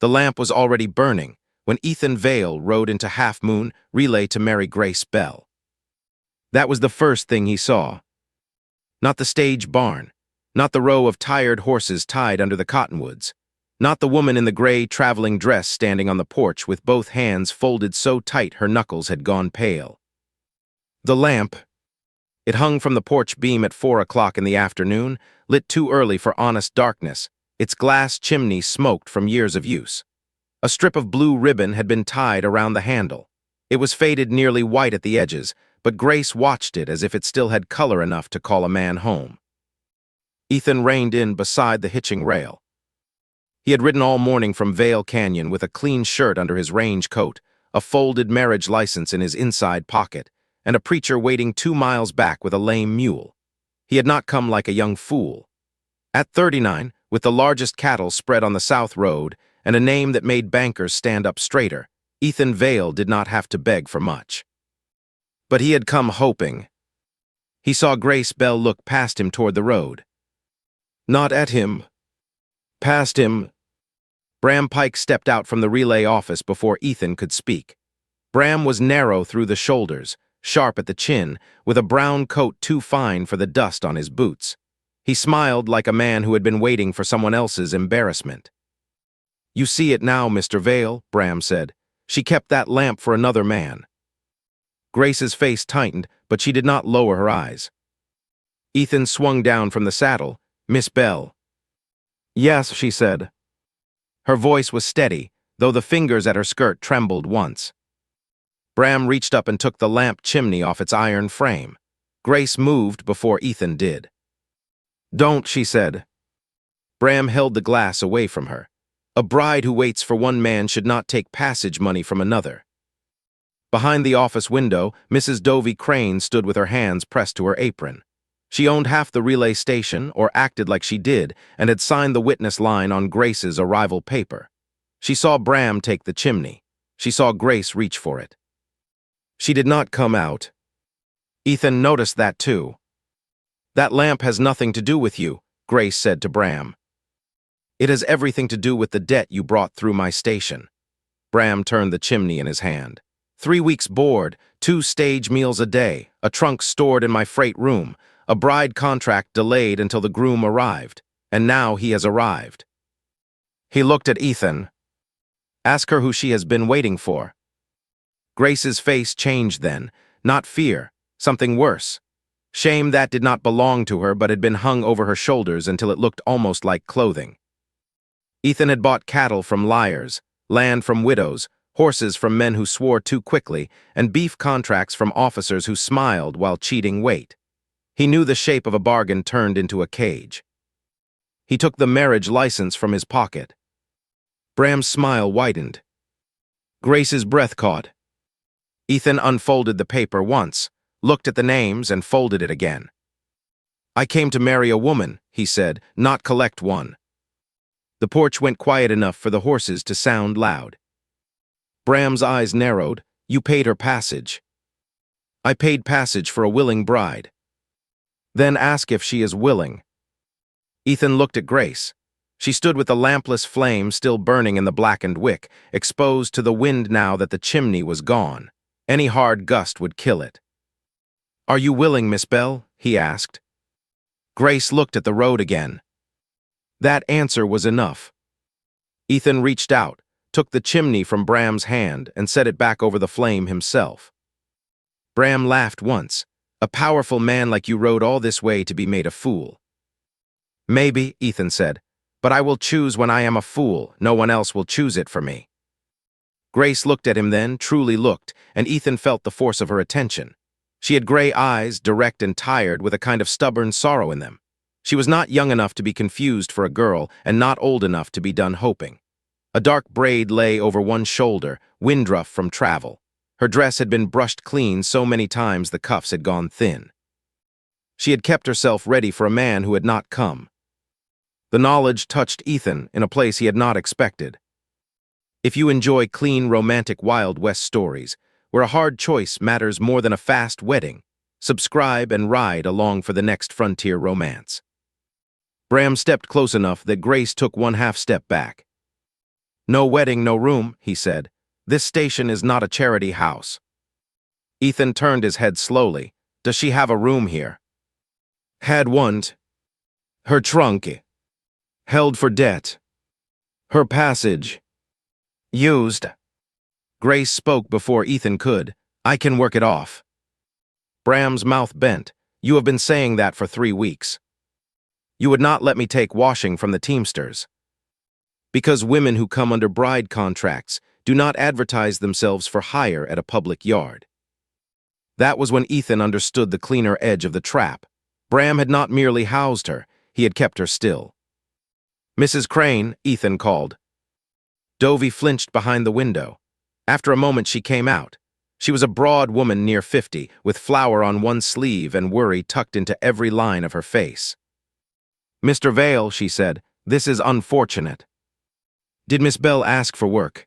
The lamp was already burning when Ethan Vale rode into Half Moon Relay to marry Grace Bell. That was the first thing he saw. Not the stage barn, not the row of tired horses tied under the cottonwoods, not the woman in the gray traveling dress standing on the porch with both hands folded so tight her knuckles had gone pale. The lamp. It hung from the porch beam at 4 o'clock in the afternoon, lit too early for honest darkness. Its glass chimney smoked from years of use. A strip of blue ribbon had been tied around the handle. It was faded nearly white at the edges, but Grace watched it as if it still had color enough to call a man home. Ethan reined in beside the hitching rail. He had ridden all morning from Vale Canyon with a clean shirt under his range coat, a folded marriage license in his inside pocket, and a preacher waiting 2 miles back with a lame mule. He had not come like a young fool. At 39, with the largest cattle spread on the South Road and a name that made bankers stand up straighter, Ethan Vale did not have to beg for much. But he had come hoping. He saw Grace Bell look past him toward the road. Not at him. Past him. Bram Pike stepped out from the relay office before Ethan could speak. Bram was narrow through the shoulders, sharp at the chin, with a brown coat too fine for the dust on his boots. He smiled like a man who had been waiting for someone else's embarrassment. "You see it now, Mr. Vale," Bram said. "She kept that lamp for another man." Grace's face tightened, but she did not lower her eyes. Ethan swung down from the saddle. "Miss Bell." "Yes," she said. Her voice was steady, though the fingers at her skirt trembled once. Bram reached up and took the lamp chimney off its iron frame. Grace moved before Ethan did. "Don't," she said. Bram held the glass away from her. A bride who waits for one man should not take passage money from another. Behind the office window, Mrs. Dovey Crane stood with her hands pressed to her apron. She owned half the relay station, or acted like she did, and had signed the witness line on Grace's arrival paper. She saw Bram take the chimney. She saw Grace reach for it. She did not come out. Ethan noticed that too. "That lamp has nothing to do with you," Grace said to Bram. "It has everything to do with the debt you brought through my station." Bram turned the chimney in his hand. 3 weeks' board, 2 stage meals a day, a trunk stored in my freight room, a bride contract delayed until the groom arrived, and now he has arrived. He looked at Ethan. "Ask her who she has been waiting for." Grace's face changed then, not fear, something worse. Shame that did not belong to her but had been hung over her shoulders until it looked almost like clothing. Ethan had bought cattle from liars, land from widows, horses from men who swore too quickly, and beef contracts from officers who smiled while cheating weight. He knew the shape of a bargain turned into a cage. He took the marriage license from his pocket. Bram's smile widened. Grace's breath caught. Ethan unfolded the paper once, looked at the names, and folded it again. "I came to marry a woman," he said, "not collect one." The porch went quiet enough for the horses to sound loud. Bram's eyes narrowed. "You paid her passage." "I paid passage for a willing bride." "Then ask if she is willing." Ethan looked at Grace. She stood with the lampless flame still burning in the blackened wick, exposed to the wind now that the chimney was gone. Any hard gust would kill it. "Are you willing, Miss Bell?" he asked. Grace looked at the road again. That answer was enough. Ethan reached out, took the chimney from Bram's hand, and set it back over the flame himself. Bram laughed once. "A powerful man like you rode all this way to be made a fool." "Maybe," Ethan said, "but I will choose when I am a fool. No one else will choose it for me." Grace looked at him then, truly looked, and Ethan felt the force of her attention. She had gray eyes, direct and tired, with a kind of stubborn sorrow in them. She was not young enough to be confused for a girl, and not old enough to be done hoping. A dark braid lay over one shoulder, windruff from travel. Her dress had been brushed clean so many times the cuffs had gone thin. She had kept herself ready for a man who had not come. The knowledge touched Ethan in a place he had not expected. If you enjoy clean, romantic Wild West stories, where a hard choice matters more than a fast wedding, subscribe and ride along for the next frontier romance. Bram stepped close enough that Grace took 1/2 step back. No wedding, no room, he said. This station is not a charity house. Ethan turned his head slowly. Does she have a room here? Had one. Her trunk. Held for debt. Her passage. Used. Grace spoke before Ethan could. I can work it off. Bram's mouth bent. You have been saying that for 3 weeks. You would not let me take washing from the Teamsters. Because women who come under bride contracts do not advertise themselves for hire at a public yard. That was when Ethan understood the cleaner edge of the trap. Bram had not merely housed her, he had kept her still. Mrs. Crane, Ethan called. Dovey flinched behind the window. After a moment she came out. She was a broad woman near 50, with flour on one sleeve and worry tucked into every line of her face. Mr. Vale, she said, this is unfortunate. Did Miss Bell ask for work?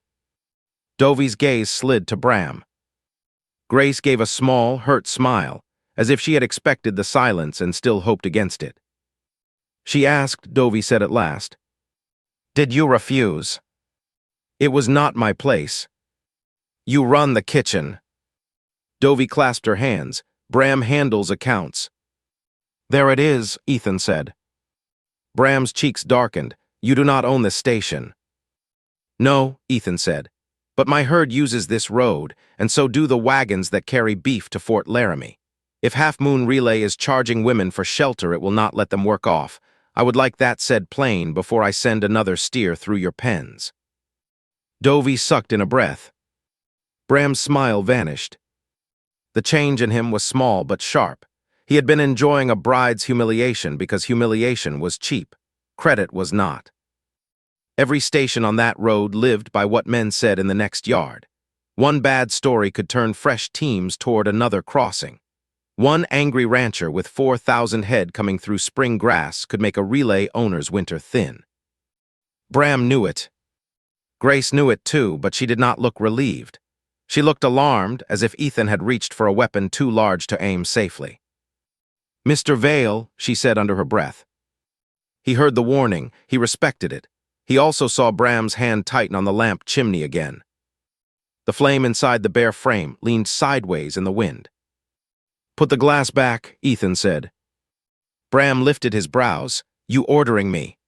Dovey's gaze slid to Bram. Grace gave a small, hurt smile, as if she had expected the silence and still hoped against it. She asked, Dovey said at last. Did you refuse? It was not my place. You run the kitchen. Dovey clasped her hands. Bram handles accounts. There it is, Ethan said. Bram's cheeks darkened. You do not own this station. No, Ethan said, but my herd uses this road, and so do the wagons that carry beef to Fort Laramie. If Half Moon Relay is charging women for shelter, it will not let them work off. I would like that said plain before I send another steer through your pens. Dovey sucked in a breath. Bram's smile vanished. The change in him was small but sharp. He had been enjoying a bride's humiliation because humiliation was cheap. Credit was not. Every station on that road lived by what men said in the next yard. One bad story could turn fresh teams toward another crossing. One angry rancher with 4,000 head coming through spring grass could make a relay owner's winter thin. Bram knew it. Grace knew it too, but she did not look relieved. She looked alarmed, as if Ethan had reached for a weapon too large to aim safely. Mr. Vale, she said under her breath. He heard the warning. He respected it. He also saw Bram's hand tighten on the lamp chimney again. The flame inside the bare frame leaned sideways in the wind. Put the glass back, Ethan said. Bram lifted his brows. You ordering me?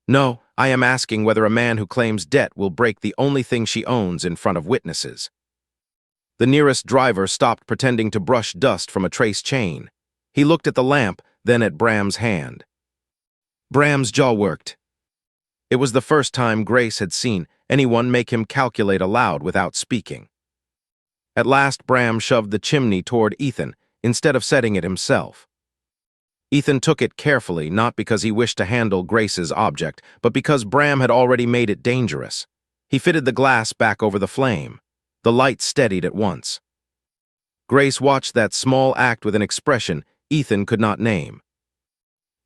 No, I am asking whether a man who claims debt will break the only thing she owns in front of witnesses. The nearest driver stopped pretending to brush dust from a trace chain. He looked at the lamp, then at Bram's hand. Bram's jaw worked. It was the first time Grace had seen anyone make him calculate aloud without speaking. At last Bram shoved the chimney toward Ethan instead of setting it himself. Ethan took it carefully, not because he wished to handle Grace's object, but because Bram had already made it dangerous. He fitted the glass back over the flame. The light steadied at once. Grace watched that small act with an expression Ethan could not name.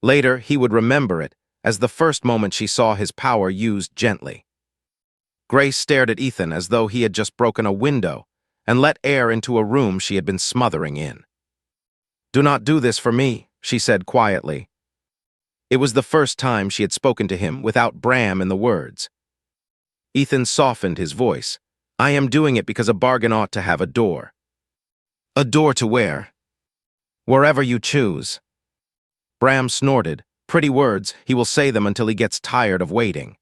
Later, he would remember it as the first moment she saw his power used gently. Grace stared at Ethan as though he had just broken a window and let air into a room she had been smothering in. Do not do this for me, she said quietly. It was the first time she had spoken to him without Bram in the words. Ethan softened his voice. I am doing it because a bargain ought to have a door. A door to where? Wherever you choose. Bram snorted. Pretty words, he will say them until he gets tired of waiting.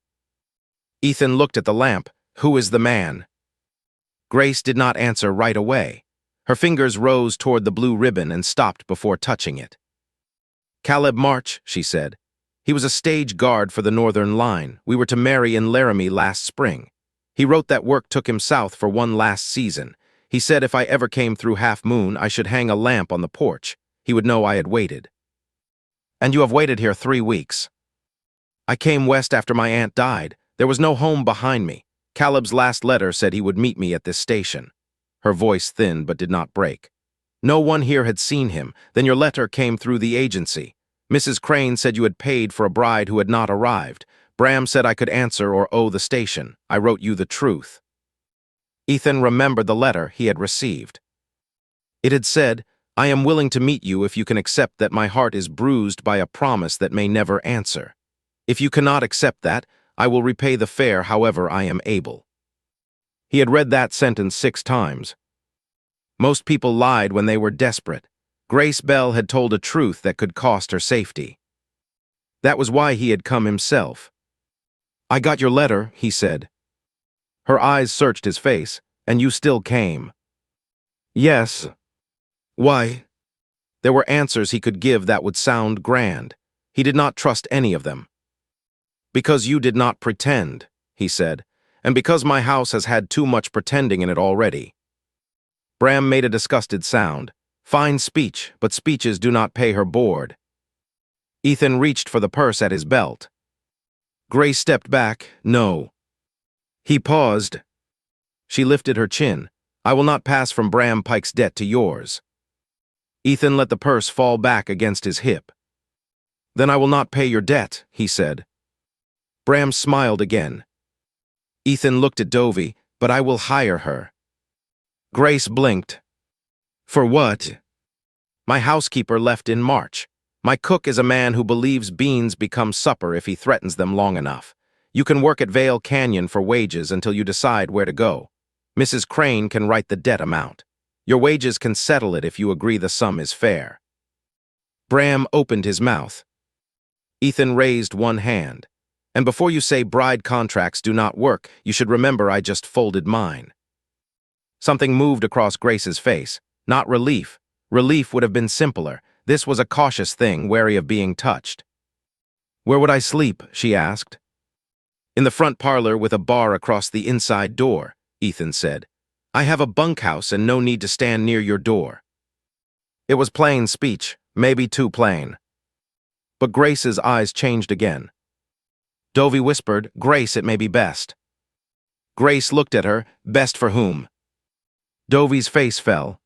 Ethan looked at the lamp. Who is the man? Grace did not answer right away. Her fingers rose toward the blue ribbon and stopped before touching it. Caleb March, she said. He was a stage guard for the Northern Line. We were to marry in Laramie last spring. He wrote that work took him south for one last season. He said if I ever came through Half Moon, I should hang a lamp on the porch. He would know I had waited. And you have waited here 3 weeks. I came west after my aunt died. There was no home behind me. Caleb's last letter said he would meet me at this station. Her voice thinned but did not break. No one here had seen him. Then your letter came through the agency. Mrs. Crane said you had paid for a bride who had not arrived. Bram said I could answer or owe the station. I wrote you the truth. Ethan remembered the letter he had received. It had said, I am willing to meet you if you can accept that my heart is bruised by a promise that may never answer. If you cannot accept that, I will repay the fare however I am able. He had read that sentence 6 times. Most people lied when they were desperate. Grace Bell had told a truth that could cost her safety. That was why he had come himself. I got your letter, he said. Her eyes searched his face. And you still came. Yes. Why? There were answers he could give that would sound grand. He did not trust any of them. Because you did not pretend, he said, and because my house has had too much pretending in it already. Bram made a disgusted sound. Fine speech, but speeches do not pay her board. Ethan reached for the purse at his belt. Grace stepped back. No. He paused. She lifted her chin. I will not pass from Bram Pike's debt to yours. Ethan let the purse fall back against his hip. Then I will not pay your debt, he said. Bram smiled again. Ethan looked at Dovey, but I will hire her. Grace blinked. For what? My housekeeper left in March. My cook is a man who believes beans become supper if he threatens them long enough. You can work at Vale Canyon for wages until you decide where to go. Mrs. Crane can write the debt amount. Your wages can settle it if you agree the sum is fair. Bram opened his mouth. Ethan raised one hand. And before you say bride contracts do not work, you should remember I just folded mine. Something moved across Grace's face. Not relief. Relief would have been simpler. This was a cautious thing, wary of being touched. Where would I sleep? She asked. In the front parlor with a bar across the inside door, Ethan said. I have a bunkhouse and no need to stand near your door. It was plain speech, maybe too plain. But Grace's eyes changed again. Dovey whispered, Grace, it may be best. Grace looked at her, best for whom? Dovey's face fell.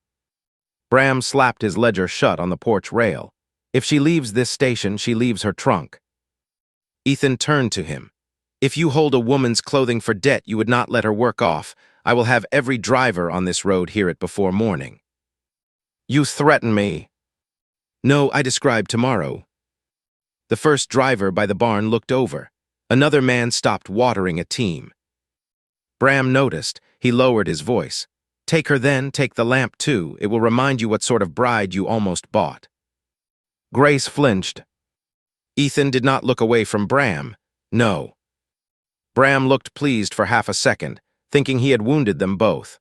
Bram slapped his ledger shut on the porch rail. If she leaves this station, she leaves her trunk. Ethan turned to him. If you hold a woman's clothing for debt, you would not let her work off. I will have every driver on this road hear it before morning. You threaten me. No, I describe tomorrow. The first driver by the barn looked over. Another man stopped watering a team. Bram noticed. He lowered his voice. Take her then, take the lamp too. It will remind you what sort of bride you almost bought. Grace flinched. Ethan did not look away from Bram. No. Bram looked pleased for half a second, thinking he had wounded them both.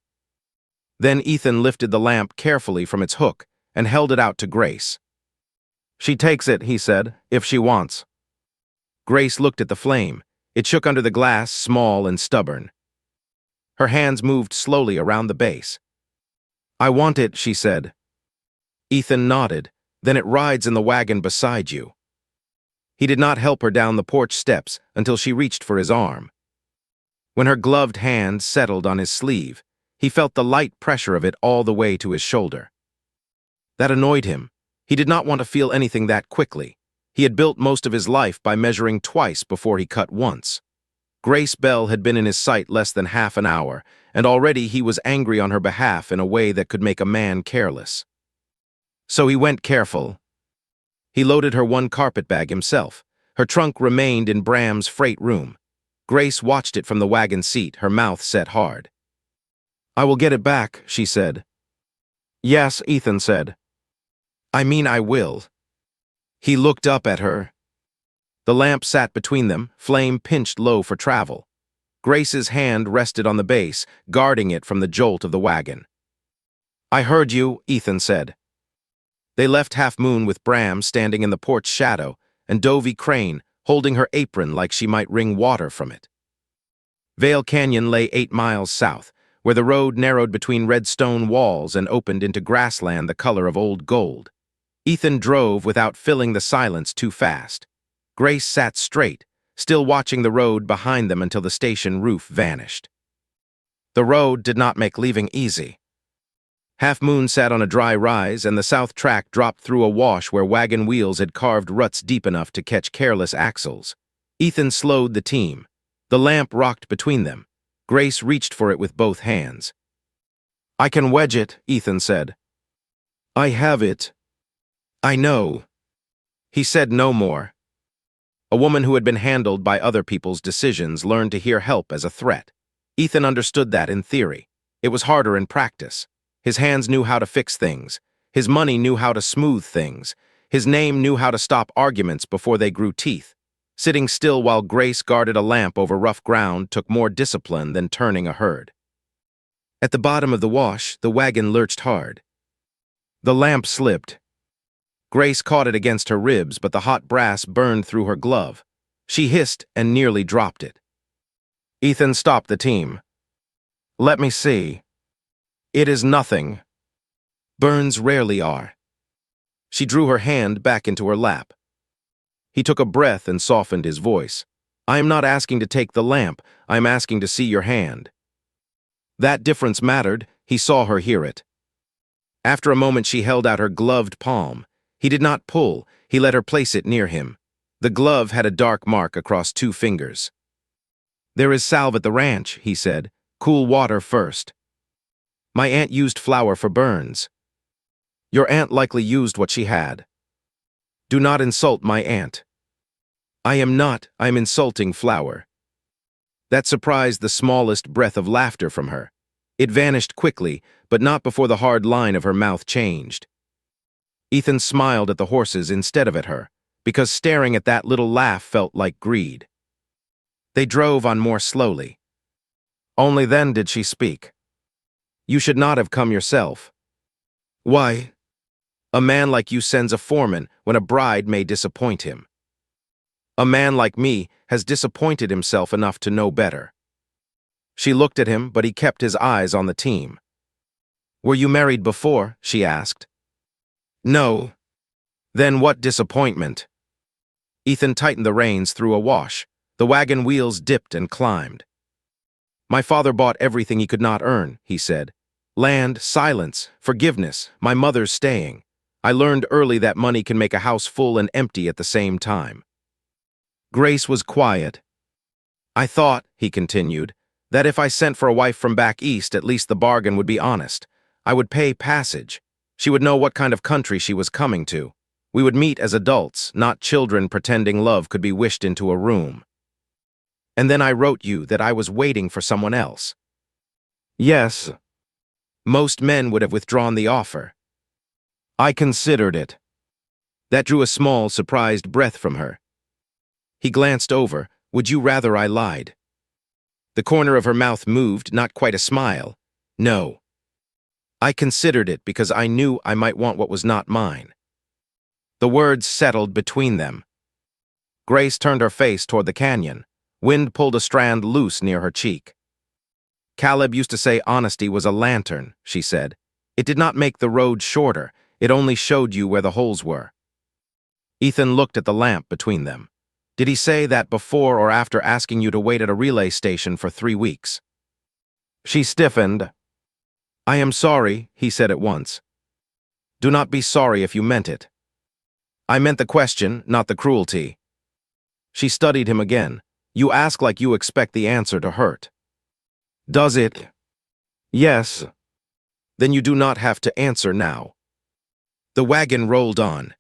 Then Ethan lifted the lamp carefully from its hook and held it out to Grace. She takes it, he said, if she wants. Grace looked at the flame. It shook under the glass, small and stubborn. Her hands moved slowly around the base. I want it, she said. Ethan nodded. Then it rides in the wagon beside you. He did not help her down the porch steps until she reached for his arm. When her gloved hand settled on his sleeve, he felt the light pressure of it all the way to his shoulder. That annoyed him. He did not want to feel anything that quickly. He had built most of his life by measuring twice before he cut once. Grace Bell had been in his sight less than half an hour, and already he was angry on her behalf in a way that could make a man careless. So he went careful. He loaded her one carpetbag himself. Her trunk remained in Bram's freight room. Grace watched it from the wagon seat, her mouth set hard. I will get it back, she said. Yes, Ethan said. I mean I will. He looked up at her. The lamp sat between them, flame pinched low for travel. Grace's hand rested on the base, guarding it from the jolt of the wagon. I heard you, Ethan said. They left Half Moon with Bram standing in the porch shadow, and Dovey Crane holding her apron like she might wring water from it. Vale Canyon lay 8 miles south, where the road narrowed between red stone walls and opened into grassland the color of old gold. Ethan drove without filling the silence too fast. Grace sat straight, still watching the road behind them until the station roof vanished. The road did not make leaving easy. Half Moon sat on a dry rise, and the south track dropped through a wash where wagon wheels had carved ruts deep enough to catch careless axles. Ethan slowed the team. The lamp rocked between them. Grace reached for it with both hands. I can wedge it, Ethan said. I have it. I know. He said no more. A woman who had been handled by other people's decisions learned to hear help as a threat. Ethan understood that in theory. It was harder in practice. His hands knew how to fix things. His money knew how to smooth things. His name knew how to stop arguments before they grew teeth. Sitting still while Grace guarded a lamp over rough ground took more discipline than turning a herd. At the bottom of the wash, the wagon lurched hard. The lamp slipped. Grace caught it against her ribs, but the hot brass burned through her glove. She hissed and nearly dropped it. Ethan stopped the team. "Let me see." "It is nothing." Burns rarely are. She drew her hand back into her lap. He took a breath and softened his voice. "I am not asking to take the lamp. I am asking to see your hand." That difference mattered. He saw her hear it. After a moment, she held out her gloved palm. He did not pull. He let her place it near him. The glove had a dark mark across 2 fingers. "There is salve at the ranch," he said. "Cool water first." "My aunt used flour for burns." "Your aunt likely used what she had." "Do not insult my aunt." "I am not. I am insulting flour." That surprised the smallest breath of laughter from her. It vanished quickly, but not before the hard line of her mouth changed. Ethan smiled at the horses instead of at her, because staring at that little laugh felt like greed. They drove on more slowly. Only then did she speak. "You should not have come yourself." "Why?" "A man like you sends a foreman when a bride may disappoint him." "A man like me has disappointed himself enough to know better." She looked at him, but he kept his eyes on the team. "Were you married before?" she asked. "No." "Then what disappointment?" Ethan tightened the reins through a wash. The wagon wheels dipped and climbed. "My father bought everything he could not earn," he said. "Land, silence, forgiveness, my mother's staying. I learned early that money can make a house full and empty at the same time." Grace was quiet. "I thought," he continued, "that if I sent for a wife from back east, at least the bargain would be honest. I would pay passage. She would know what kind of country she was coming to. We would meet as adults, not children pretending love could be wished into a room. And then I wrote you that I was waiting for someone else." "Yes." "Most men would have withdrawn the offer." "I considered it." That drew a small, surprised breath from her. He glanced over. "Would you rather I lied?" The corner of her mouth moved, not quite a smile. "No." "I considered it because I knew I might want what was not mine." The words settled between them. Grace turned her face toward the canyon. Wind pulled a strand loose near her cheek. "Caleb used to say honesty was a lantern," she said. "It did not make the road shorter. It only showed you where the holes were." Ethan looked at the lamp between them. "Did he say that before or after asking you to wait at a relay station for 3 weeks?" She stiffened. "I am sorry," he said at once. "Do not be sorry if you meant it." "I meant the question, not the cruelty." She studied him again. "You ask like you expect the answer to hurt." "Does it?" "Yes." "Then you do not have to answer now." The wagon rolled on.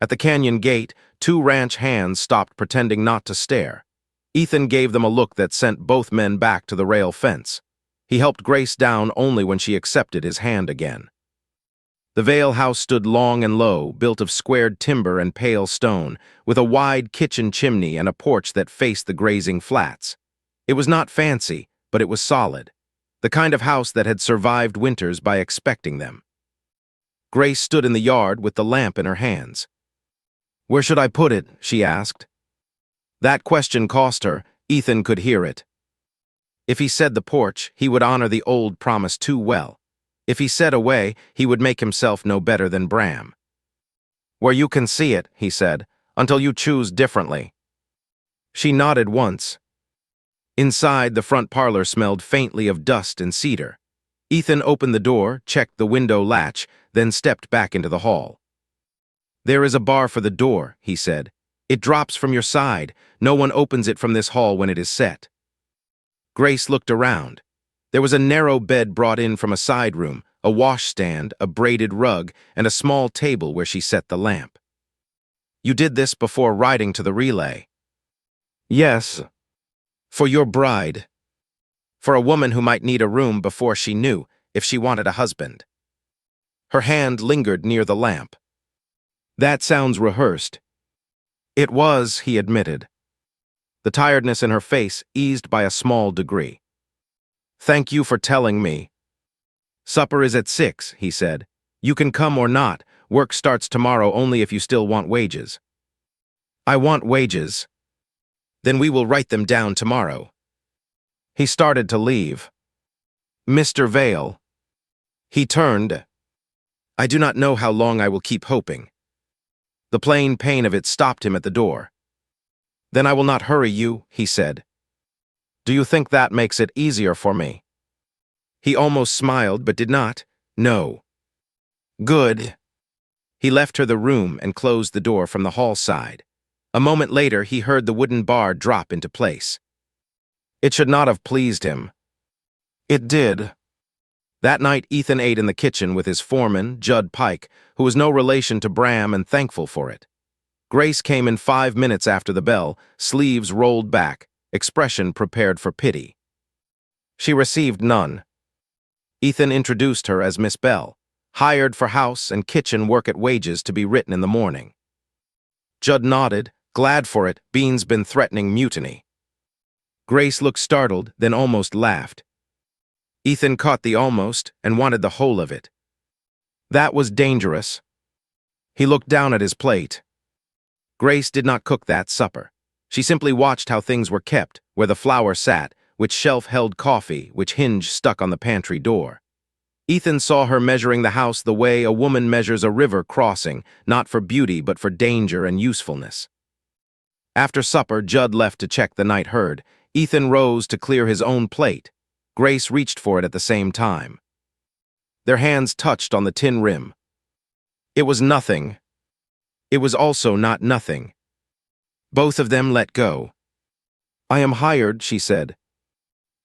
At the canyon gate, 2 ranch hands stopped pretending not to stare. Ethan gave them a look that sent both men back to the rail fence. He helped Grace down only when she accepted his hand again. The Vale house stood long and low, built of squared timber and pale stone, with a wide kitchen chimney and a porch that faced the grazing flats. It was not fancy, but it was solid, the kind of house that had survived winters by expecting them. Grace stood in the yard with the lamp in her hands. "Where should I put it?" she asked. That question cost her. Ethan could hear it. If he said the porch, he would honor the old promise too well. If he said away, he would make himself no better than Bram. "Where you can see it," he said, "until you choose differently." She nodded once. Inside, the front parlor smelled faintly of dust and cedar. Ethan opened the door, checked the window latch, then stepped back into the hall. "There is a bar for the door," he said. "It drops from your side. No one opens it from this hall when it is set." Grace looked around. There was a narrow bed brought in from a side room, a washstand, a braided rug, and a small table where she set the lamp. You did this before riding to the relay. Yes. For your bride. For a woman who might need a room before she knew if she wanted a husband. Her hand lingered near the lamp. That sounds rehearsed. It was, he admitted. The tiredness in her face eased by a small degree. Thank you for telling me. Supper is at 6, he said. You can come or not. Work starts tomorrow only if you still want wages. I want wages. Then we will write them down tomorrow. He started to leave. Mr. Vale. He turned. I do not know how long I will keep hoping. The plain pain of it stopped him at the door. Then I will not hurry you, he said. Do you think that makes it easier for me? He almost smiled, but did not. No. Good. He left her the room and closed the door from the hall side. A moment later, he heard the wooden bar drop into place. It should not have pleased him. It did. That night, Ethan ate in the kitchen with his foreman, Judd Pike, who was no relation to Bram and thankful for it. Grace came in 5 minutes after the bell, sleeves rolled back, expression prepared for pity. She received none. Ethan introduced her as Miss Bell, hired for house and kitchen work at wages to be written in the morning. Judd nodded, glad for it. Bean's been threatening mutiny. Grace looked startled, then almost laughed. Ethan caught the almost and wanted the whole of it. That was dangerous. He looked down at his plate. Grace did not cook that supper. She simply watched how things were kept, where the flour sat, which shelf held coffee, which hinge stuck on the pantry door. Ethan saw her measuring the house the way a woman measures a river crossing, not for beauty but for danger and usefulness. After supper, Judd left to check the night herd. Ethan rose to clear his own plate. Grace reached for it at the same time. Their hands touched on the tin rim. It was nothing. It was also not nothing. Both of them let go. I am hired, she said.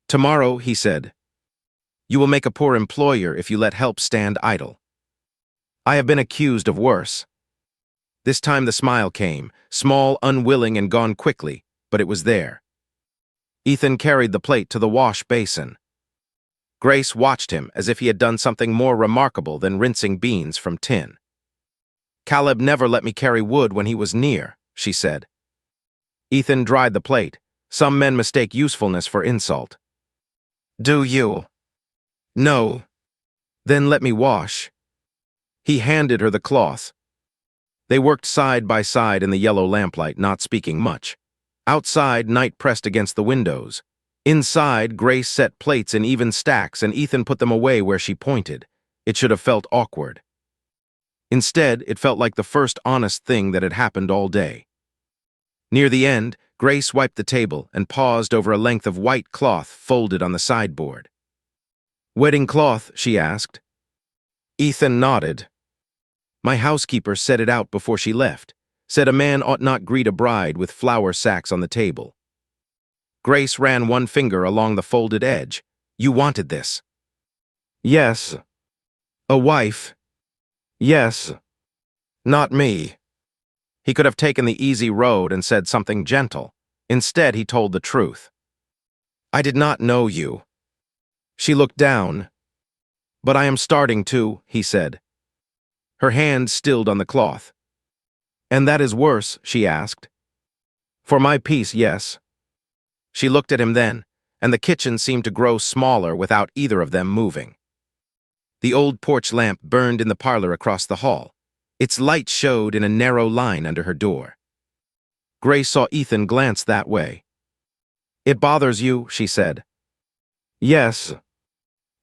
Tomorrow, he said. You will make a poor employer if you let help stand idle. I have been accused of worse. This time the smile came, small, unwilling, and gone quickly, but it was there. Ethan carried the plate to the wash basin. Grace watched him as if he had done something more remarkable than rinsing beans from tin. Caleb never let me carry wood when he was near, she said. Ethan dried the plate. Some men mistake usefulness for insult. Do you? No. Then let me wash. He handed her the cloth. They worked side by side in the yellow lamplight, not speaking much. Outside, night pressed against the windows. Inside, Grace set plates in even stacks and Ethan put them away where she pointed. It should have felt awkward. Instead, it felt like the first honest thing that had happened all day. Near the end, Grace wiped the table and paused over a length of white cloth folded on the sideboard. Wedding cloth, she asked. Ethan nodded. My housekeeper set it out before she left, said a man ought not greet a bride with flour sacks on the table. Grace ran one finger along the folded edge. You wanted this. Yes. A wife. Yes. Not me. He could have taken the easy road and said something gentle. Instead, he told the truth. I did not know you. She looked down. But I am starting to, he said. Her hand stilled on the cloth. And that is worse, she asked. For my peace, yes. She looked at him then, and the kitchen seemed to grow smaller without either of them moving. The old porch lamp burned in the parlor across the hall. Its light showed in a narrow line under her door. Grace saw Ethan glance that way. It bothers you, she said. Yes.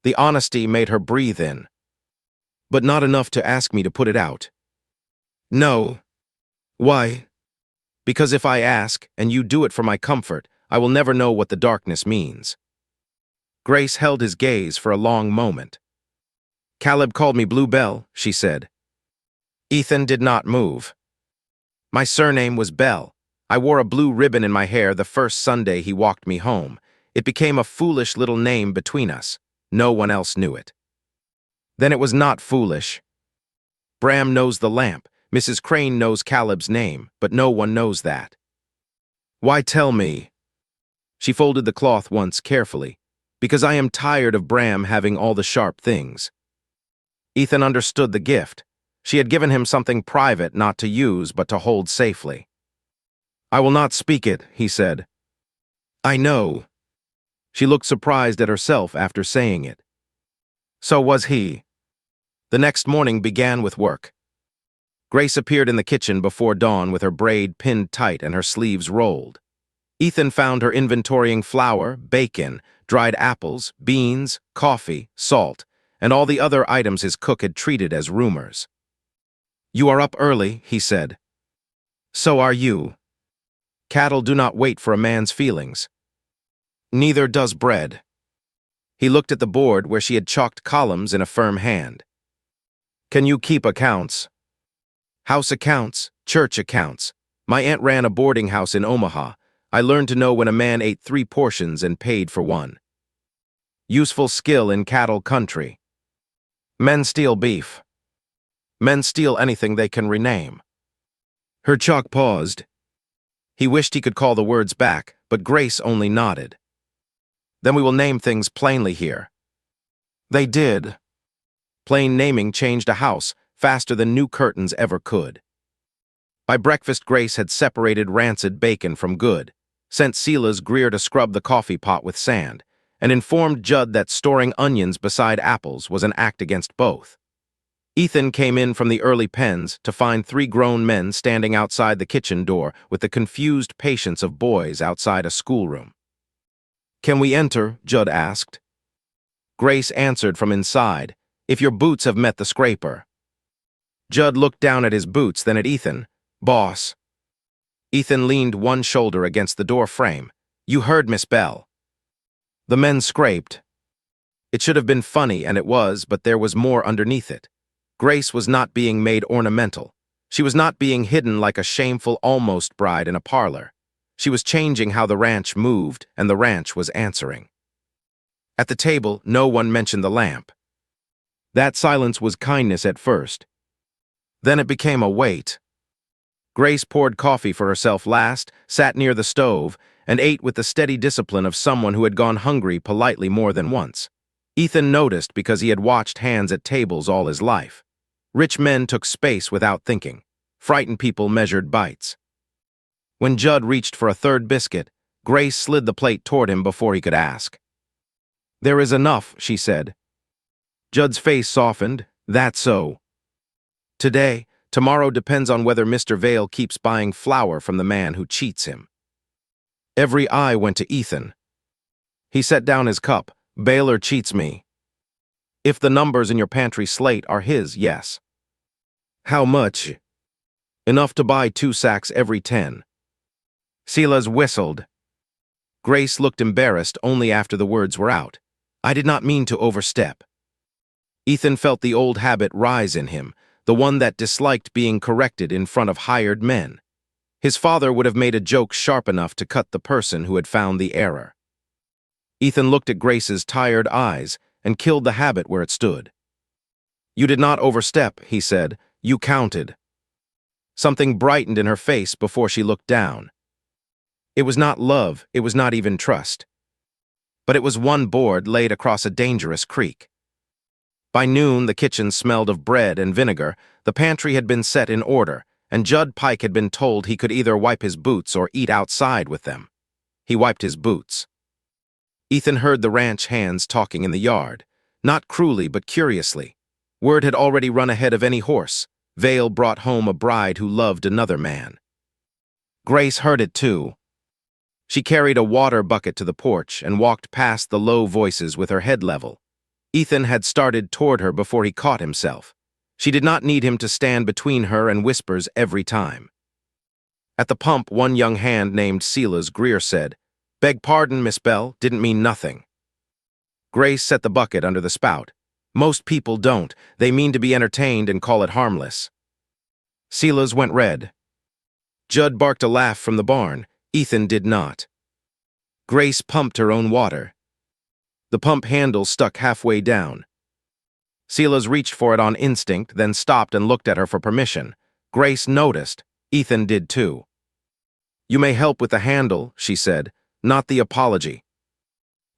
The honesty made her breathe in. But not enough to ask me to put it out. No. Why? Because if I ask, and you do it for my comfort, I will never know what the darkness means. Grace held his gaze for a long moment. Caleb called me Blue Bell, she said. Ethan did not move. My surname was Bell. I wore a blue ribbon in my hair the first Sunday he walked me home. It became a foolish little name between us. No one else knew it. Then it was not foolish. Bram knows the lamp. Mrs. Crane knows Caleb's name, but no one knows that. Why tell me? She folded the cloth once carefully. Because I am tired of Bram having all the sharp things. Ethan understood the gift. She had given him something private not to use but to hold safely. I will not speak it, he said. I know. She looked surprised at herself after saying it. So was he. The next morning began with work. Grace appeared in the kitchen before dawn with her braid pinned tight and her sleeves rolled. Ethan found her inventorying flour, bacon, dried apples, beans, coffee, salt, and all the other items his cook had treated as rumors. You are up early, he said. So are you. Cattle do not wait for a man's feelings. Neither does bread. He looked at the board where she had chalked columns in a firm hand. Can you keep accounts? House accounts, church accounts. My aunt ran a boarding house in Omaha. I learned to know when a man ate 3 portions and paid for 1. Useful skill in cattle country. Men steal beef. Men steal anything they can rename. Her chalk paused. He wished he could call the words back, but Grace only nodded. Then we will name things plainly here. They did. Plain naming changed a house faster than new curtains ever could. By breakfast, Grace had separated rancid bacon from good, sent Silas Greer to scrub the coffee pot with sand, and informed Judd that storing onions beside apples was an act against both. Ethan came in from the early pens to find 3 grown men standing outside the kitchen door with the confused patience of boys outside a schoolroom. Can we enter? Judd asked. Grace answered from inside, if your boots have met the scraper. Judd looked down at his boots, then at Ethan. Boss. Ethan leaned one shoulder against the door frame. You heard Miss Bell. The men scraped. It should have been funny, and it was, but there was more underneath it. Grace was not being made ornamental. She was not being hidden like a shameful almost bride in a parlor. She was changing how the ranch moved, and the ranch was answering. At the table, no one mentioned the lamp. That silence was kindness at first. Then it became a weight. Grace poured coffee for herself last, sat near the stove, and ate with the steady discipline of someone who had gone hungry politely more than once. Ethan noticed because he had watched hands at tables all his life. Rich men took space without thinking. Frightened people measured bites. When Judd reached for a 3rd biscuit, Grace slid the plate toward him before he could ask. There is enough, she said. Judd's face softened. That's so. Today, tomorrow depends on whether Mr. Vale keeps buying flour from the man who cheats him. Every eye went to Ethan. He set down his cup. Baylor cheats me. If the numbers in your pantry slate are his, yes. How much? Enough to buy 2 sacks every 10. Silas whistled. Grace looked embarrassed only after the words were out. I did not mean to overstep. Ethan felt the old habit rise in him, the one that disliked being corrected in front of hired men. His father would have made a joke sharp enough to cut the person who had found the error. Ethan looked at Grace's tired eyes and killed the habit where it stood. You did not overstep, he said. You counted. Something brightened in her face before she looked down. It was not love, it was not even trust. But it was one board laid across a dangerous creek. By noon, the kitchen smelled of bread and vinegar, the pantry had been set in order, and Judd Pike had been told he could either wipe his boots or eat outside with them. He wiped his boots. Ethan heard the ranch hands talking in the yard, not cruelly but curiously. Word had already run ahead of any horse. Vale brought home a bride who loved another man. Grace heard it too. She carried a water bucket to the porch and walked past the low voices with her head level. Ethan had started toward her before he caught himself. She did not need him to stand between her and whispers every time. At the pump, one young hand named Silas Greer said, Beg pardon, Miss Bell, didn't mean nothing. Grace set the bucket under the spout. Most people don't. They mean to be entertained and call it harmless. Silas went red. Judd barked a laugh from the barn. Ethan did not. Grace pumped her own water. The pump handle stuck halfway down. Silas reached for it on instinct, then stopped and looked at her for permission. Grace noticed. Ethan did too. "You may help with the handle," she said, "not the apology."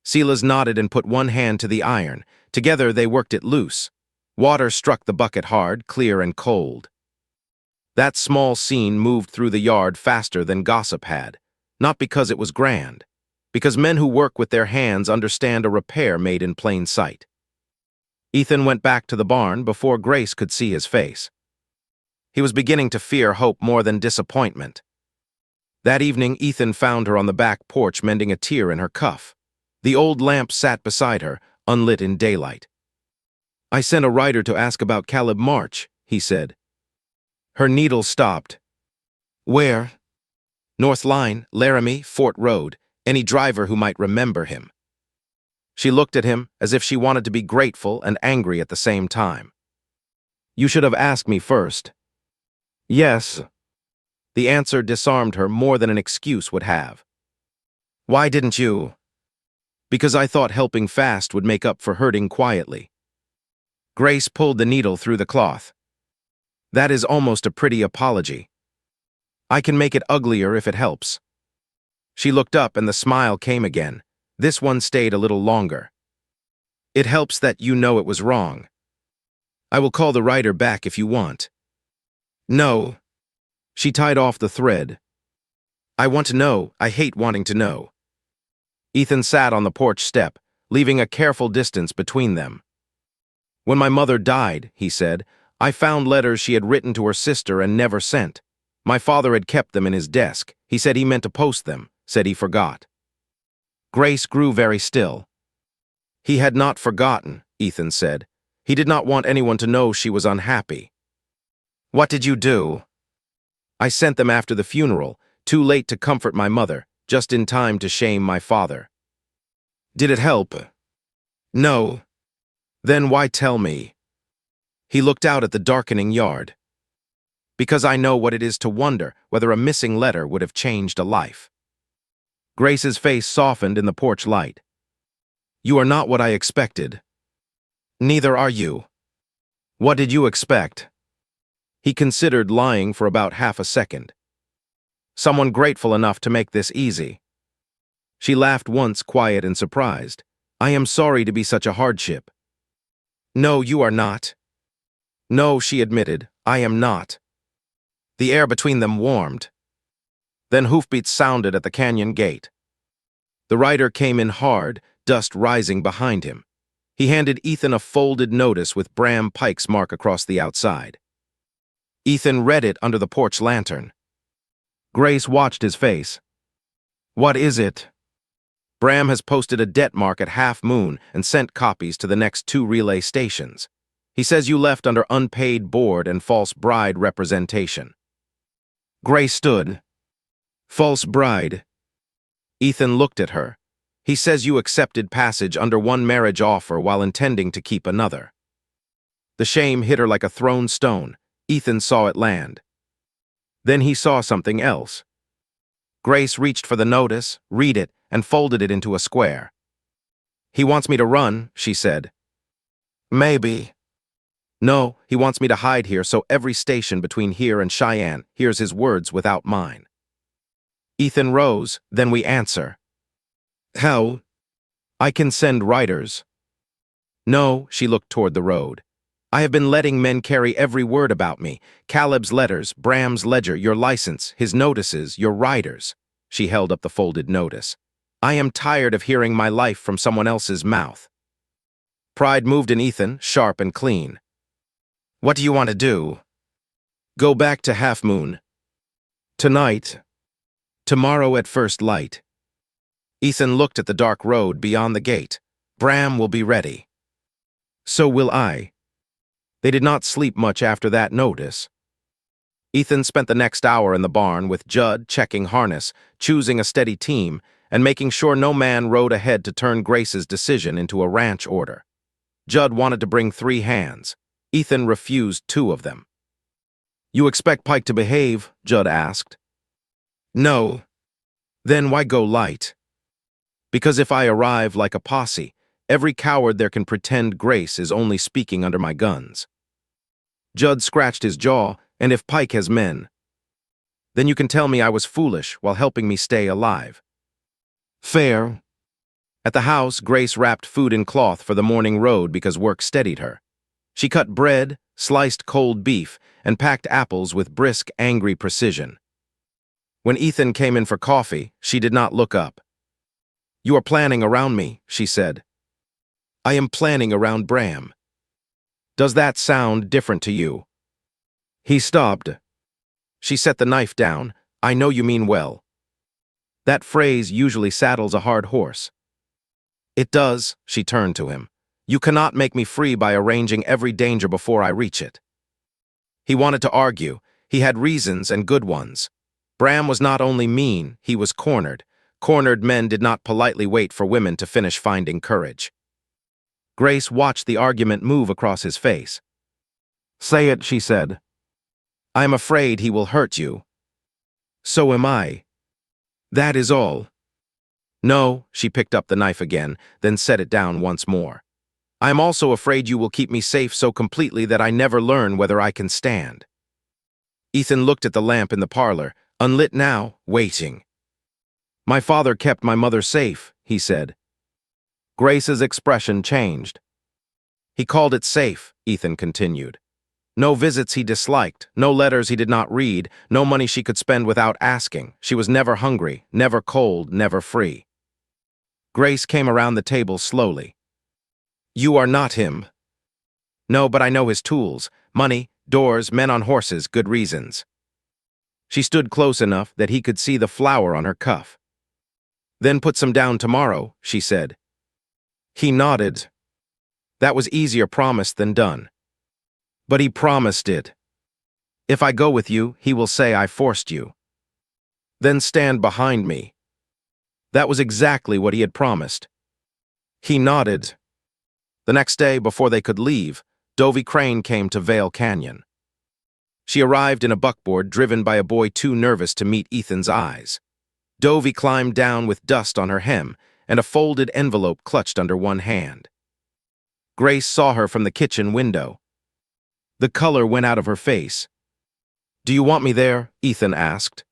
Silas nodded and put one hand to the iron. Together they worked it loose. Water struck the bucket hard, clear and cold. That small scene moved through the yard faster than gossip had, not because it was grand, because men who work with their hands understand a repair made in plain sight. Ethan went back to the barn before Grace could see his face. He was beginning to fear hope more than disappointment. That evening, Ethan found her on the back porch mending a tear in her cuff. The old lamp sat beside her, unlit in daylight. "I sent a rider to ask about Caleb March," he said. Her needle stopped. "Where?" "North Line, Laramie, Fort Road, any driver who might remember him." She looked at him as if she wanted to be grateful and angry at the same time. "You should have asked me first." "Yes." The answer disarmed her more than an excuse would have. "Why didn't you?" "Because I thought helping fast would make up for hurting quietly." Grace pulled the needle through the cloth. "That is almost a pretty apology. I can make it uglier if it helps." She looked up and the smile came again. This one stayed a little longer. "It helps that you know it was wrong. I will call the writer back if you want." "No." She tied off the thread. "I want to know. I hate wanting to know." Ethan sat on the porch step, leaving a careful distance between them. "When my mother died," he said, "I found letters she had written to her sister and never sent. My father had kept them in his desk. He said he meant to post them, said he forgot." Grace grew very still. "He had not forgotten," Ethan said. "He did not want anyone to know she was unhappy." "What did you do?" "I sent them after the funeral, too late to comfort my mother, just in time to shame my father." "Did it help?" "No." "Then why tell me?" He looked out at the darkening yard. "Because I know what it is to wonder whether a missing letter would have changed a life." Grace's face softened in the porch light. "You are not what I expected." "Neither are you." "What did you expect?" He considered lying for about half a second. "Someone grateful enough to make this easy." She laughed once, quiet and surprised. "I am sorry to be such a hardship." "No, you are not." "No," she admitted, "I am not." The air between them warmed. Then hoofbeats sounded at the canyon gate. The rider came in hard, dust rising behind him. He handed Ethan a folded notice with Bram Pike's mark across the outside. Ethan read it under the porch lantern. Grace watched his face. "What is it?" "Bram has posted a debt mark at Half Moon and sent copies to the next 2 relay stations. He says you left under unpaid board and false bride representation." Grace stood. "False bride?" Ethan looked at her. "He says you accepted passage under one marriage offer while intending to keep another." The shame hit her like a thrown stone. Ethan saw it land. Then he saw something else. Grace reached for the notice, read it, and folded it into a square. "He wants me to run," she said. "Maybe." "No, he wants me to hide here so every station between here and Cheyenne hears his words without mine." Ethan rose, "Then we answer." "How?" "I can send riders." "No," she looked toward the road. "I have been letting men carry every word about me. Caleb's letters, Bram's ledger, your license, his notices, your riders." She held up the folded notice. "I am tired of hearing my life from someone else's mouth." Pride moved in Ethan, sharp and clean. "What do you want to do?" "Go back to Half Moon. Tonight. Tomorrow at first light." Ethan looked at the dark road beyond the gate. "Bram will be ready." "So will I." They did not sleep much after that notice. Ethan spent the next hour in the barn with Judd checking harness, choosing a steady team, and making sure no man rode ahead to turn Grace's decision into a ranch order. Judd wanted to bring 3 hands. Ethan refused 2 of them. "You expect Pike to behave?" Judd asked. "No." "Then why go light?" "Because if I arrive like a posse, every coward there can pretend Grace is only speaking under my guns." Judd scratched his jaw. And if Pike has men, then you can tell me I was foolish while helping me stay alive. Fair. At the house, Grace wrapped food in cloth for the morning road because work steadied her. She cut bread, sliced cold beef, and packed apples with brisk, angry precision. When Ethan came in for coffee, she did not look up. "You are planning around me," she said. "I am planning around Bram. Does that sound different to you?" He stopped. She set the knife down. "I know you mean well." That phrase usually saddles a hard horse. "It does," she turned to him. "You cannot make me free by arranging every danger before I reach it." He wanted to argue. He had reasons and good ones. Bram was not only mean, he was cornered. Cornered men did not politely wait for women to finish finding courage. Grace watched the argument move across his face. "Say it," she said. "I am afraid he will hurt you." "So am I. That is all." "No," she picked up the knife again, then set it down once more. "I am also afraid you will keep me safe so completely that I never learn whether I can stand." Ethan looked at the lamp in the parlor, unlit now, waiting. "My father kept my mother safe," he said. Grace's expression changed. "He called it safe," Ethan continued. "No visits he disliked, no letters he did not read, no money she could spend without asking. She was never hungry, never cold, never free." Grace came around the table slowly. "You are not him." "No, but I know his tools. Money, doors, men on horses, good reasons." She stood close enough that he could see the flower on her cuff. "Then put some down tomorrow," she said. He nodded. That was easier promised than done. But he promised it. "If I go with you, he will say I forced you. Then stand behind me." That was exactly what he had promised. He nodded. The next day, before they could leave, Dovie Crane came to Vale Canyon. She arrived in a buckboard driven by a boy too nervous to meet Ethan's eyes. Dovie climbed down with dust on her hem and a folded envelope clutched under one hand. Grace saw her from the kitchen window. The color went out of her face. "Do you want me there?" Ethan asked.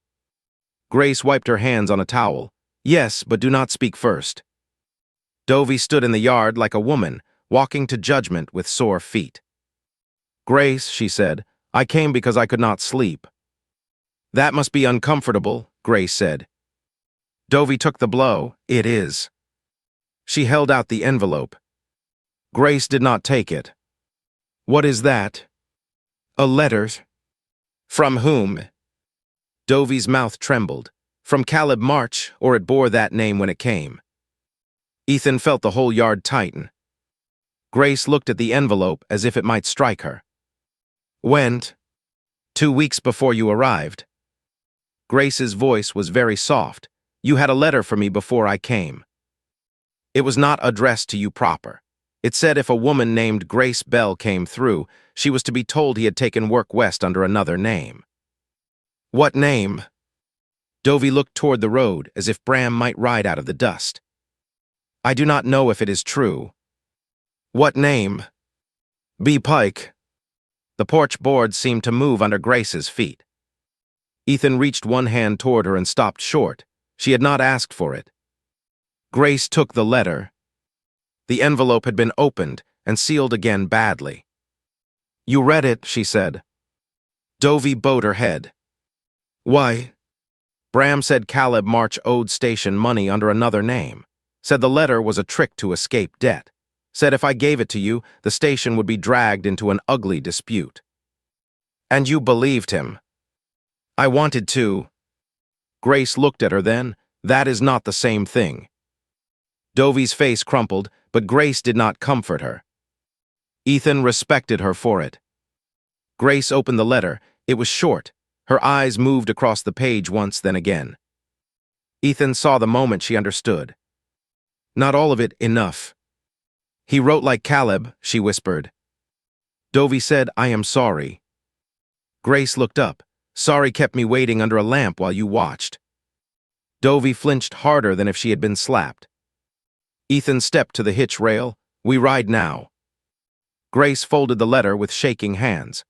Grace wiped her hands on a towel. "Yes, but do not speak first." Dovie stood in the yard like a woman, walking to judgment with sore feet. "Grace," she said, "I came because I could not sleep." "That must be uncomfortable," Grace said. Dovie took the blow. "It is." She held out the envelope. Grace did not take it. "What is that?" "A letter." "From whom?" Dovie's mouth trembled. "From Caleb March, or it bore that name when it came." Ethan felt the whole yard tighten. Grace looked at the envelope as if it might strike her. "When?" "2 weeks before you arrived." Grace's voice was very soft. "You had a letter for me before I came." "It was not addressed to you proper. It said if a woman named Grace Bell came through, she was to be told he had taken work west under another name." "What name?" Dovie looked toward the road as if Bram might ride out of the dust. "I do not know if it is true." "What name?" "B. Pike." The porch board seemed to move under Grace's feet. Ethan reached one hand toward her and stopped short. She had not asked for it. Grace took the letter. The envelope had been opened and sealed again badly. "You read it," she said. Dovie bowed her head. "Why?" "Bram said Caleb March owed station money under another name. Said the letter was a trick to escape debt. Said if I gave it to you, the station would be dragged into an ugly dispute." "And you believed him?" "I wanted to." Grace looked at her then. "That is not the same thing." Dovie's face crumpled, but Grace did not comfort her. Ethan respected her for it. Grace opened the letter. It was short. Her eyes moved across the page once, then again. Ethan saw the moment she understood. "Not all of it enough." "He wrote like Caleb," she whispered. Dovie said, "I am sorry." Grace looked up. "Sorry kept me waiting under a lamp while you watched." Dovie flinched harder than if she had been slapped. Ethan stepped to the hitch rail. "We ride now." Grace folded the letter with shaking hands.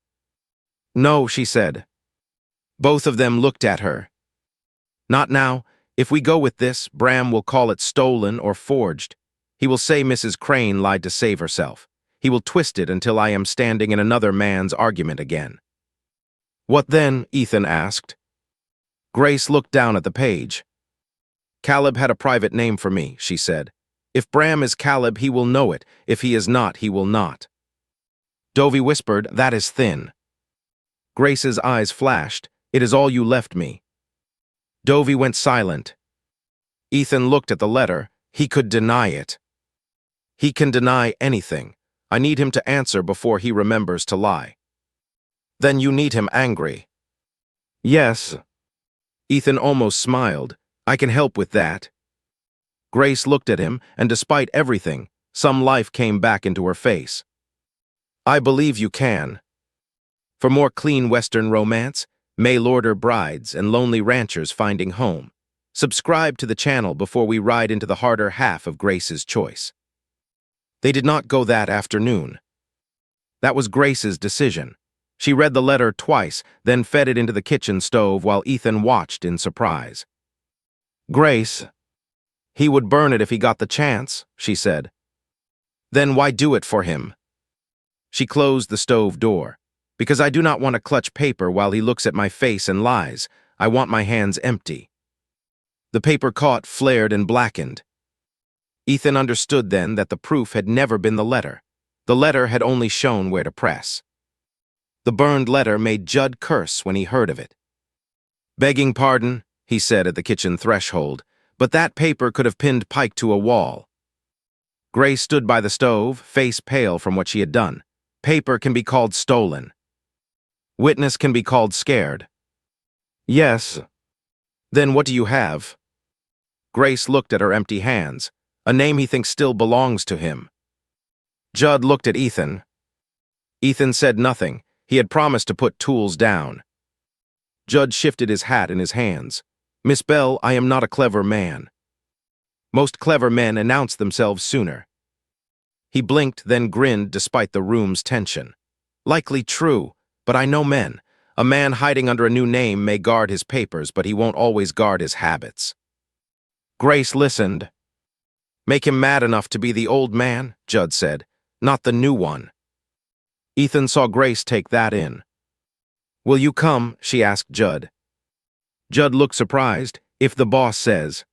No, she said. Both of them looked at her. Not now. If we go with this, Bram will call it stolen or forged. He will say Mrs. Crane lied to save herself. He will twist it until I am standing in another man's argument again. What then? Ethan asked. Grace looked down at the page. Caleb had a private name for me, she said. If Bram is Caleb, he will know it. If he is not, he will not. Dovey whispered, that is thin. Grace's eyes flashed. It is all you left me. Dovey went silent. Ethan looked at the letter. He could deny it. He can deny anything. I need him to answer before he remembers to lie. Then you need him angry. Yes. Ethan almost smiled. I can help with that. Grace looked at him, and despite everything, some life came back into her face. I believe you can. For more clean Western romance, mail-order brides and lonely ranchers finding home, subscribe to the channel before we ride into the harder half of Grace's choice. They did not go that afternoon. That was Grace's decision. She read the letter twice, then fed it into the kitchen stove while Ethan watched in surprise. Grace, he would burn it if he got the chance, she said. Then why do it for him? She closed the stove door. Because I do not want to clutch paper while he looks at my face and lies. I want my hands empty. The paper caught, flared, and blackened. Ethan understood then that the proof had never been the letter. The letter had only shown where to press. The burned letter made Judd curse when he heard of it. Begging pardon, he said at the kitchen threshold, but that paper could have pinned Pike to a wall. Grace stood by the stove, face pale from what she had done. Paper can be called stolen. Witness can be called scared. Yes. Then what do you have? Grace looked at her empty hands, a name he thinks still belongs to him. Judd looked at Ethan. Ethan said nothing. He had promised to put tools down. Judd shifted his hat in his hands. Miss Bell, I am not a clever man. Most clever men announce themselves sooner. He blinked, then grinned despite the room's tension. Likely true, but I know men. A man hiding under a new name may guard his papers, but he won't always guard his habits. Grace listened. Make him mad enough to be the old man, Judd said, not the new one. Ethan saw Grace take that in. Will you come? She asked Judd. Judd looked surprised. If the boss says.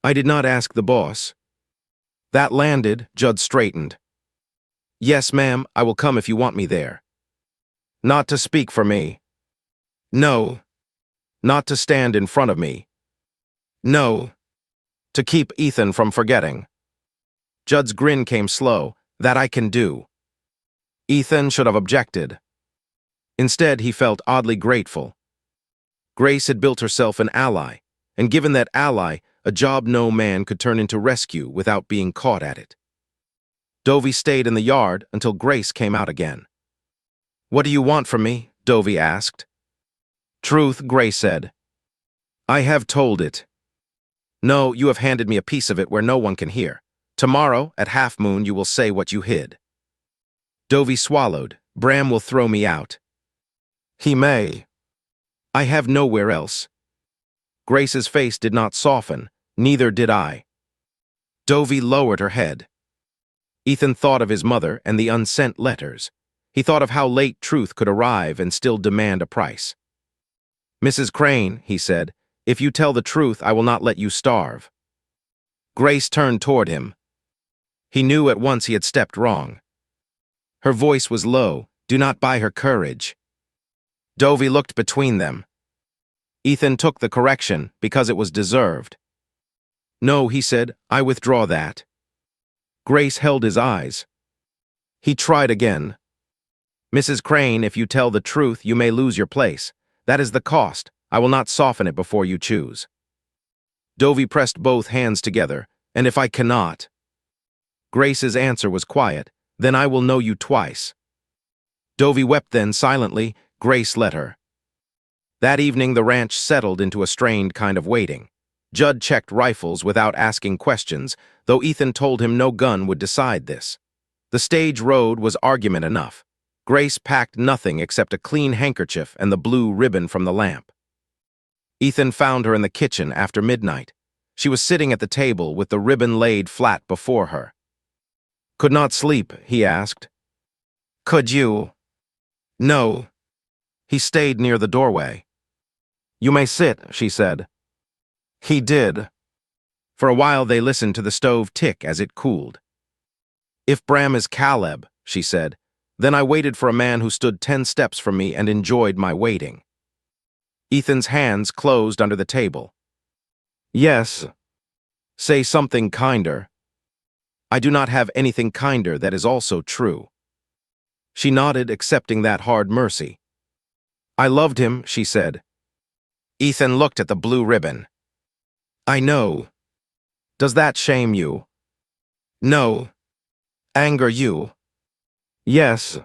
I did not ask the boss. That landed, Judd straightened. Yes, ma'am, I will come if you want me there. Not to speak for me. No. Not to stand in front of me. No. To keep Ethan from forgetting. Judd's grin came slow. That I can do. Ethan should have objected. Instead, he felt oddly grateful. Grace had built herself an ally, and given that ally, a job no man could turn into rescue without being caught at it. Dovey stayed in the yard until Grace came out again. What do you want from me? Dovey asked. Truth, Grace said. I have told it. No, you have handed me a piece of it where no one can hear. Tomorrow, at half moon, you will say what you hid. Dovey swallowed. Bram will throw me out. He may. I have nowhere else. Grace's face did not soften, neither did I. Dovey lowered her head. Ethan thought of his mother and the unsent letters. He thought of how late truth could arrive and still demand a price. Mrs. Crane, he said, if you tell the truth, I will not let you starve. Grace turned toward him. He knew at once he had stepped wrong. Her voice was low. Do not buy her courage. Dovey looked between them. Ethan took the correction because it was deserved. No, he said, I withdraw that. Grace held his eyes. He tried again. Mrs. Crane, if you tell the truth, you may lose your place. That is the cost. I will not soften it before you choose. Dovey pressed both hands together, and if I cannot. Grace's answer was quiet. Then I will know you twice. Dovey wept then silently. Grace let her. That evening the ranch settled into a strained kind of waiting. Judd checked rifles without asking questions, though Ethan told him no gun would decide this. The stage road was argument enough. Grace packed nothing except a clean handkerchief and the blue ribbon from the lamp. Ethan found her in the kitchen after midnight. She was sitting at the table with the ribbon laid flat before her. "Could not sleep?" he asked. "Could you?" "No." He stayed near the doorway. "You may sit," she said. He did. For a while they listened to the stove tick as it cooled. "If Bram is Caleb," she said, "then I waited for a man who stood 10 steps from me and enjoyed my waiting." Ethan's hands closed under the table. "Yes. Say something kinder." "I do not have anything kinder that is also true." She nodded, accepting that hard mercy. "I loved him," she said. Ethan looked at the blue ribbon. "I know. Does that shame you?" "No." "Anger you?" "Yes."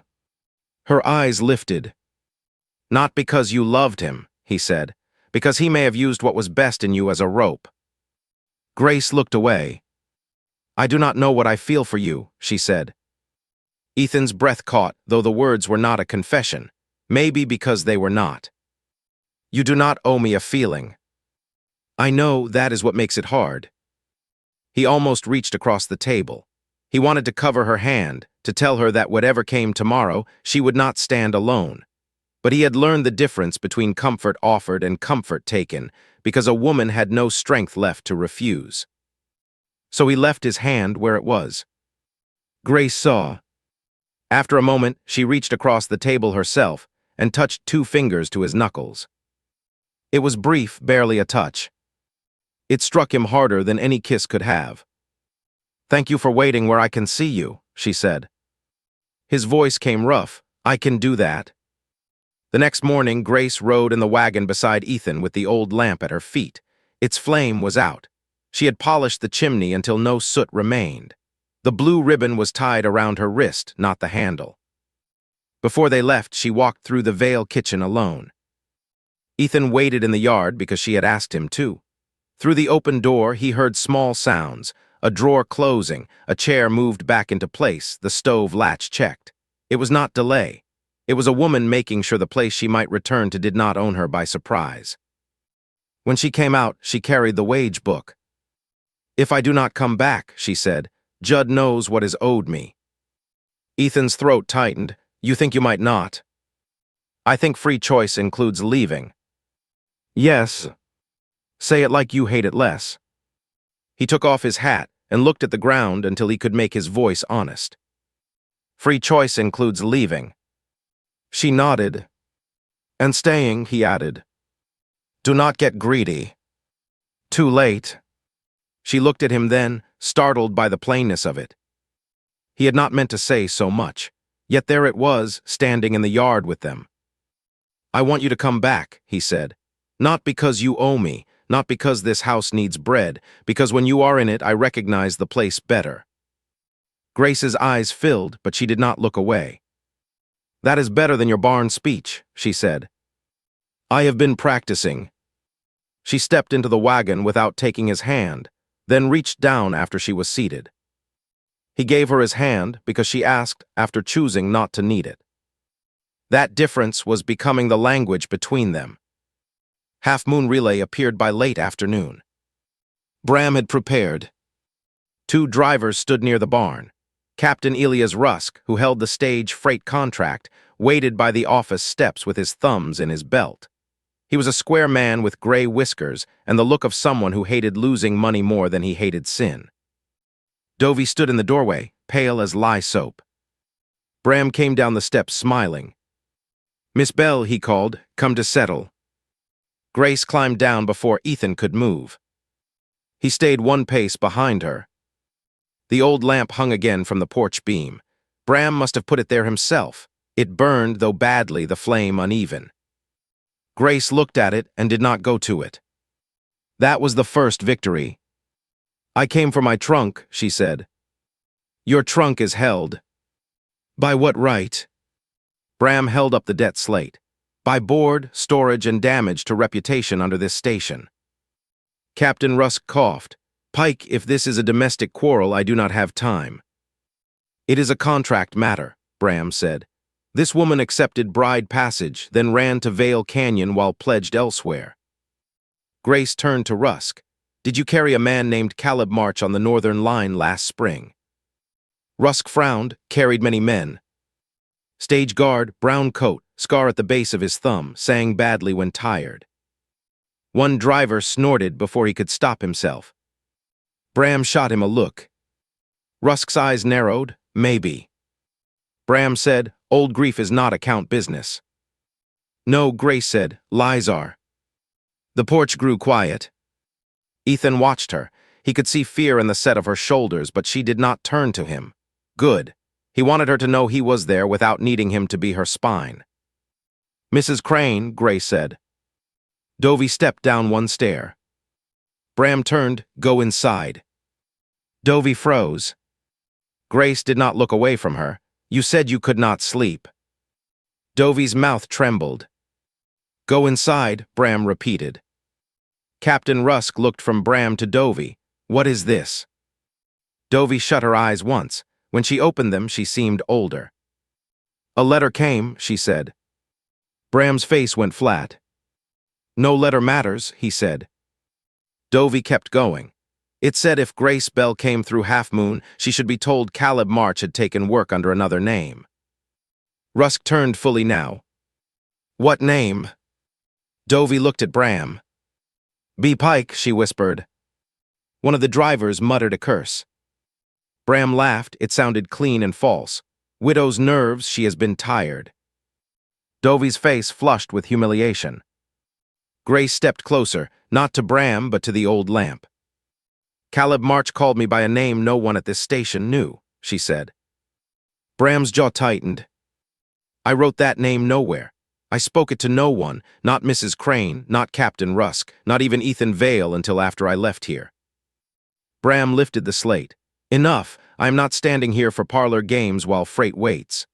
Her eyes lifted. "Not because you loved him," he said, "because he may have used what was best in you as a rope." Grace looked away. "I do not know what I feel for you," she said. Ethan's breath caught, though the words were not a confession, maybe because they were not. "You do not owe me a feeling." "I know that is what makes it hard." He almost reached across the table. He wanted to cover her hand, to tell her that whatever came tomorrow, she would not stand alone. But he had learned the difference between comfort offered and comfort taken, because a woman had no strength left to refuse. So he left his hand where it was. Grace saw. After a moment, she reached across the table herself and touched 2 fingers to his knuckles. It was brief, barely a touch. It struck him harder than any kiss could have. "Thank you for waiting where I can see you," she said. His voice came rough. "I can do that." The next morning, Grace rode in the wagon beside Ethan with the old lamp at her feet. Its flame was out. She had polished the chimney until no soot remained. The blue ribbon was tied around her wrist, not the handle. Before they left, she walked through the Vale kitchen alone. Ethan waited in the yard because she had asked him to. Through the open door, he heard small sounds, a drawer closing, a chair moved back into place, the stove latch checked. It was not delay. It was a woman making sure the place she might return to did not own her by surprise. When she came out, she carried the wage book. "If I do not come back," she said, "Judd knows what is owed me." Ethan's throat tightened. "You think you might not?" "I think free choice includes leaving." "Yes." "Say it like you hate it less." He took off his hat and looked at the ground until he could make his voice honest. "Free choice includes leaving." She nodded. "And staying," he added. "Do not get greedy." "Too late." She looked at him then, startled by the plainness of it. He had not meant to say so much, yet there it was, standing in the yard with them. "I want you to come back," he said. "Not because you owe me, not because this house needs bread, because when you are in it I recognize the place better." Grace's eyes filled, but she did not look away. "That is better than your barn speech," she said. "I have been practicing." She stepped into the wagon without taking his hand, then reached down after she was seated. He gave her his hand because she asked after choosing not to need it. That difference was becoming the language between them. Half Moon Relay appeared by late afternoon. Bram had prepared. 2 drivers stood near the barn. Captain Elias Rusk, who held the stage freight contract, waited by the office steps with his thumbs in his belt. He was a square man with gray whiskers and the look of someone who hated losing money more than he hated sin. Dovey stood in the doorway, pale as lye soap. Bram came down the steps smiling. "Miss Bell," he called, "come to settle." Grace climbed down before Ethan could move. He stayed 1 pace behind her. The old lamp hung again from the porch beam. Bram must have put it there himself. It burned, though badly, the flame uneven. Grace looked at it and did not go to it. That was the first victory. "I came for my trunk," she said. "Your trunk is held." "By what right?" Bram held up the debt slate. "By board, storage, and damage to reputation under this station." Captain Rusk coughed. "Pike, if this is a domestic quarrel, I do not have time." "It is a contract matter," Bram said. This woman accepted bride passage, then ran to Vale Canyon while pledged elsewhere. Grace turned to Rusk. Did you carry a man named Caleb March on the northern line last spring? Rusk frowned, carried many men. Stage guard, brown coat, scar at the base of his thumb, sang badly when tired. One driver snorted before he could stop himself. Bram shot him a look. Rusk's eyes narrowed. Maybe. Bram said, old grief is not account business. No, Grace said, lies are. The porch grew quiet. Ethan watched her. He could see fear in the set of her shoulders, but she did not turn to him. Good. He wanted her to know he was there without needing him to be her spine. Mrs. Crane, Grace said. Dovey stepped down one stair. Bram turned, go inside. Dovey froze. Grace did not look away from her. You said you could not sleep. Dovey's mouth trembled. Go inside, Bram repeated. Captain Rusk looked from Bram to Dovey. What is this? Dovey shut her eyes once. When she opened them, she seemed older. A letter came, she said. Bram's face went flat. No letter matters, he said. Dovey kept going. It said if Grace Bell came through Half Moon, she should be told Caleb March had taken work under another name. Rusk turned fully now. What name? Dovey looked at Bram. B. Pike, she whispered. One of the drivers muttered a curse. Bram laughed. It sounded clean and false. Widow's nerves, she has been tired. Dovey's face flushed with humiliation. Grace stepped closer, not to Bram, but to the old lamp. Caleb March called me by a name no one at this station knew, she said. Bram's jaw tightened. I wrote that name nowhere. I spoke it to no one, not Mrs. Crane, not Captain Rusk, not even Ethan Vale until after I left here. Bram lifted the slate. Enough, I am not standing here for parlor games while freight waits.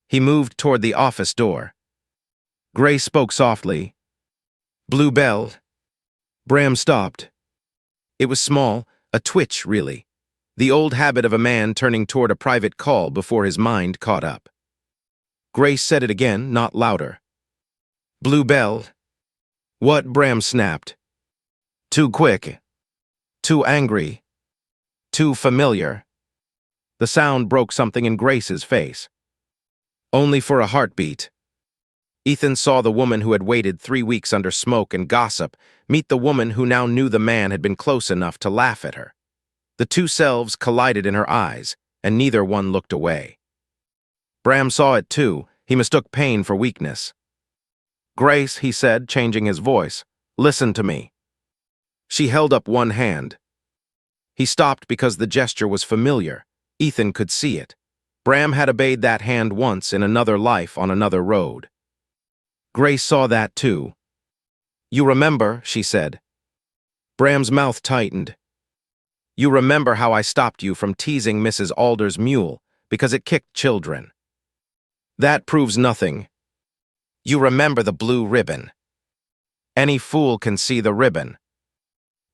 He moved toward the office door. Grace spoke softly. Blue Bell. Bram stopped. It was small, a twitch, really. The old habit of a man turning toward a private call before his mind caught up. Grace said it again, not louder. Blue Bell. What? Bram snapped. Too quick. Too angry. Too familiar. The sound broke something in Grace's face. Only for a heartbeat. Ethan saw the woman who had waited 3 weeks under smoke and gossip meet the woman who now knew the man had been close enough to laugh at her. The two selves collided in her eyes, and neither one looked away. Bram saw it too. He mistook pain for weakness. Grace, he said, changing his voice, listen to me. She held up one hand. He stopped because the gesture was familiar. Ethan could see it. Bram had obeyed that hand once in another life on another road. Grace saw that too. You remember, she said. Bram's mouth tightened. You remember how I stopped you from teasing Mrs. Alder's mule because it kicked children. That proves nothing. You remember the blue ribbon. Any fool can see the ribbon.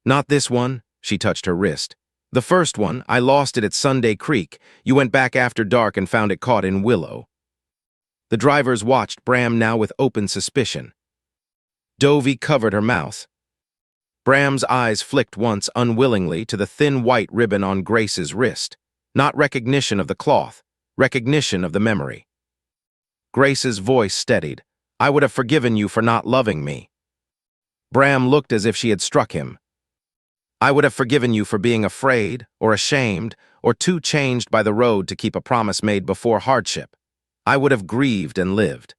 Not this one, she touched her wrist. The first one, I lost it at Sunday Creek. You went back after dark and found it caught in Willow. The drivers watched Bram now with open suspicion. Dovey covered her mouth. Bram's eyes flicked once unwillingly to the thin white ribbon on Grace's wrist. Not recognition of the cloth, recognition of the memory. Grace's voice steadied. I would have forgiven you for not loving me. Bram looked as if she had struck him. I would have forgiven you for being afraid, or ashamed, or too changed by the road to keep a promise made before hardship. I would have grieved and lived.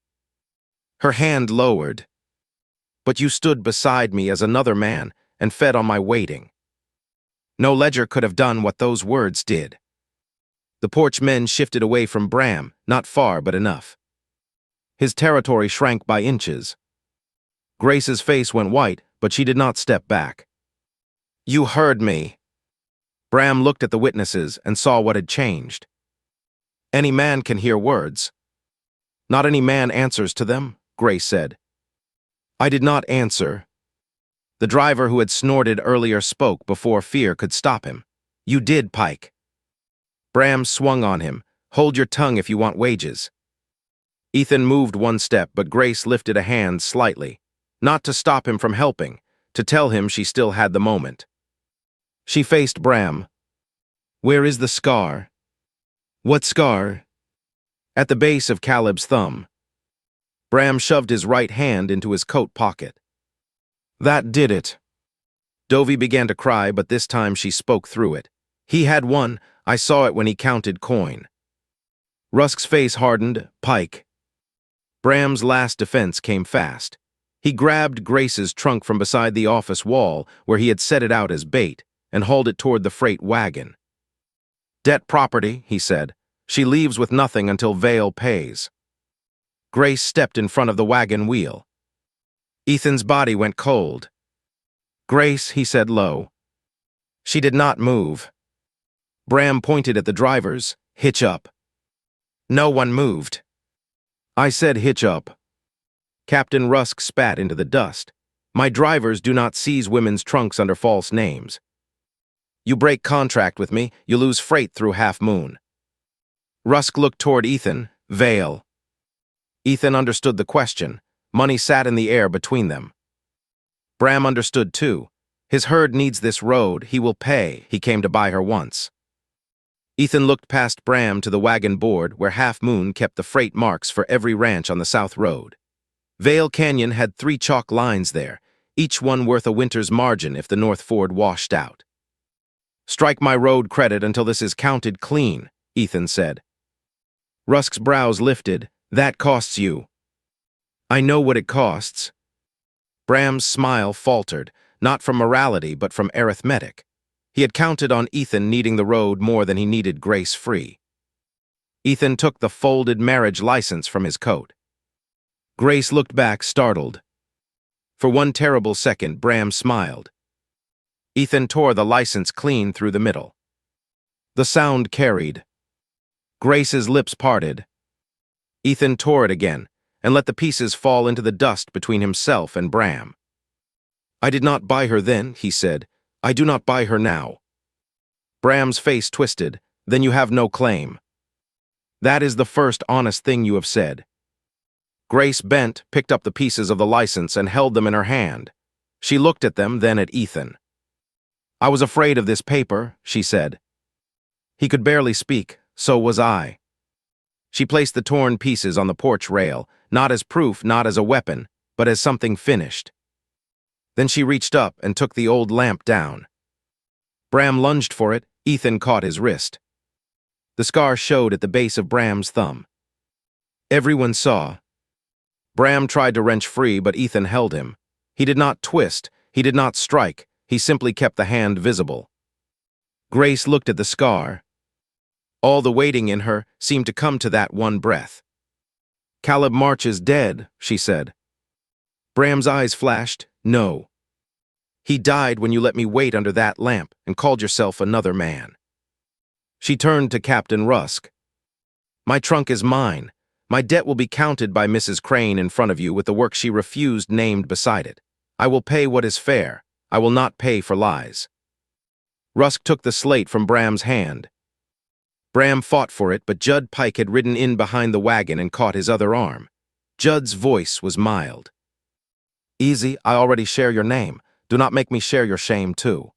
Her hand lowered. But you stood beside me as another man and fed on my waiting. No ledger could have done what those words did. The porch men shifted away from Bram, not far but enough. His territory shrank by inches. Grace's face went white, but she did not step back. You heard me. Bram looked at the witnesses and saw what had changed. Any man can hear words. Not any man answers to them, Grace said. I did not answer. The driver who had snorted earlier spoke before fear could stop him. You did, Pike. Bram swung on him. Hold your tongue if you want wages. Ethan moved one step, but Grace lifted a hand slightly, not to stop him from helping, to tell him she still had the moment. She faced Bram. "Where is the scar?" "What scar?" "At the base of Caleb's thumb." Bram shoved his right hand into his coat pocket. "That did it." Dovey began to cry, but this time she spoke through it. "He had one. I saw it when he counted coin." Rusk's face hardened. "Pike." Bram's last defense came fast. He grabbed Grace's trunk from beside the office wall, where he had set it out as bait, and hauled it toward the freight wagon. "Debt property," he said. "She leaves with nothing until Vale pays." Grace stepped in front of the wagon wheel. Ethan's body went cold. "Grace," he said low. She did not move. Bram pointed at the drivers. "Hitch up." No one moved. "I said hitch up." Captain Rusk spat into the dust. "My drivers do not seize women's trunks under false names. You break contract with me, you lose freight through Half Moon." Rusk looked toward Ethan. "Vale." Ethan understood the question. Money sat in the air between them. Bram understood too. His herd needs this road. He will pay. He came to buy her once. Ethan looked past Bram to the wagon board where Half Moon kept the freight marks for every ranch on the South Road. Vale Canyon had 3 chalk lines there, each one worth a winter's margin if the North Ford washed out. "Strike my road credit until this is counted clean," Ethan said. Rusk's brows lifted. "That costs you." "I know what it costs." Bram's smile faltered, not from morality but from arithmetic. He had counted on Ethan needing the road more than he needed Grace free. Ethan took the folded marriage license from his coat. Grace looked back, startled. For one terrible second, Bram smiled. Ethan tore the license clean through the middle. The sound carried. Grace's lips parted. Ethan tore it again, and let the pieces fall into the dust between himself and Bram. "I did not buy her then," he said. "I do not buy her now." Bram's face twisted. "Then you have no claim." "That is the first honest thing you have said." Grace bent, picked up the pieces of the license, and held them in her hand. She looked at them, then at Ethan. "I was afraid of this paper," she said. He could barely speak. "So was I." She placed the torn pieces on the porch rail, not as proof, not as a weapon, but as something finished. Then she reached up and took the old lamp down. Bram lunged for it. Ethan caught his wrist. The scar showed at the base of Bram's thumb. Everyone saw. Bram tried to wrench free, but Ethan held him. He did not twist. He did not strike. He simply kept the hand visible. Grace looked at the scar. All the waiting in her seemed to come to that one breath. "Caleb March is dead," she said. Bram's eyes flashed. "No. He died when you let me wait under that lamp and called yourself another man." She turned to Captain Rusk. "My trunk is mine. My debt will be counted by Mrs. Crane in front of you with the work she refused named beside it. I will pay what is fair. I will not pay for lies." Rusk took the slate from Bram's hand. Bram fought for it, but Judd Pike had ridden in behind the wagon and caught his other arm. Judd's voice was mild. "Easy, I already share your name. Do not make me share your shame, too."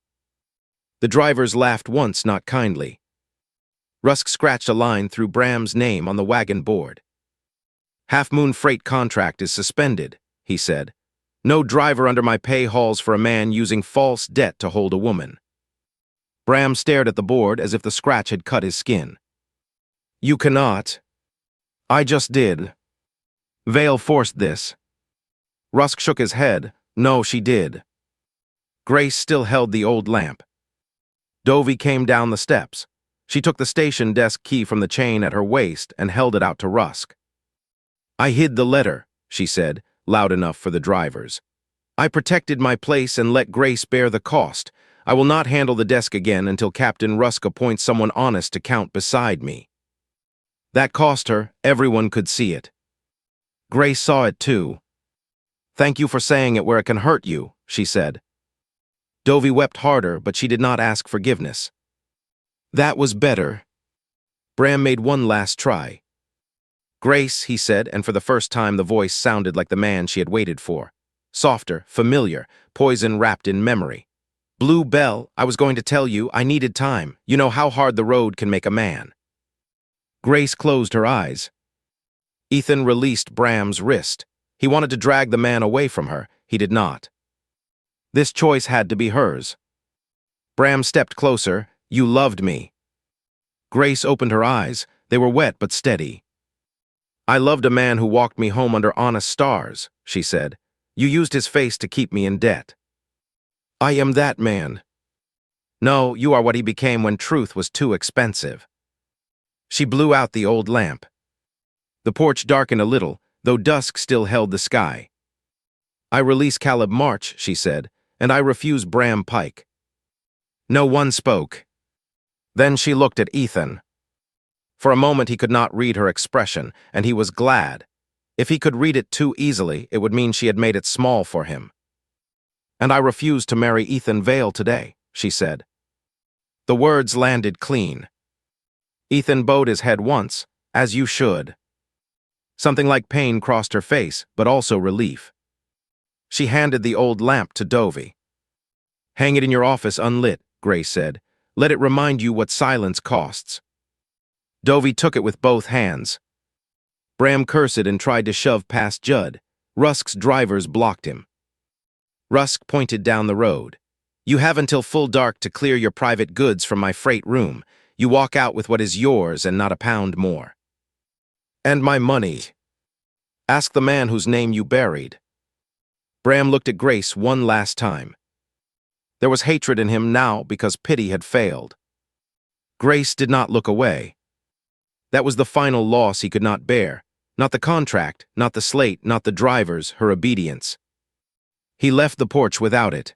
The drivers laughed once, not kindly. Rusk scratched a line through Bram's name on the wagon board. "Half Moon freight contract is suspended," he said. "No driver under my pay hauls for a man using false debt to hold a woman." Bram stared at the board as if the scratch had cut his skin. "You cannot." "I just did. Vale forced this." Rusk shook his head. "No, she did." Grace still held the old lamp. Dovey came down the steps. She took the station desk key from the chain at her waist and held it out to Rusk. "I hid the letter," she said, loud enough for the drivers. "I protected my place and let Grace bear the cost. I will not handle the desk again until Captain Rusk appoints someone honest to count beside me." That cost her. Everyone could see it. Grace saw it too. "Thank you for saying it where it can hurt you," she said. Dovey wept harder, but she did not ask forgiveness. "That was better." Bram made one last try. Grace, he said, and for the first time the voice sounded like the man she had waited for. Softer, familiar, poison wrapped in memory. Blue Bell, I was going to tell you, I needed time. You know how hard the road can make a man. Grace closed her eyes. Ethan released Bram's wrist. He wanted to drag the man away from her. He did not. This choice had to be hers. Bram stepped closer. You loved me. Grace opened her eyes. They were wet but steady. I loved a man who walked me home under honest stars, she said. You used his face to keep me in debt. I am that man. No, you are what he became when truth was too expensive. She blew out the old lamp. The porch darkened a little, though dusk still held the sky. I release Caleb March, she said, and I refuse Bram Pike. No one spoke. Then she looked at Ethan. For a moment he could not read her expression, and he was glad. If he could read it too easily, it would mean she had made it small for him. And I refuse to marry Ethan Vale today, she said. The words landed clean. Ethan bowed his head once, as you should. Something like pain crossed her face, but also relief. She handed the old lamp to Dovey. Hang it in your office unlit, Grace said. Let it remind you what silence costs. Dovey took it with both hands. Bram cursed and tried to shove past Judd. Rusk's drivers blocked him. Rusk pointed down the road. You have until full dark to clear your private goods from my freight room. You walk out with what is yours and not a pound more. And my money. Ask the man whose name you buried. Bram looked at Grace one last time. There was hatred in him now because pity had failed. Grace did not look away. That was the final loss he could not bear. Not the contract, not the slate, not the drivers, her obedience. He left the porch without it.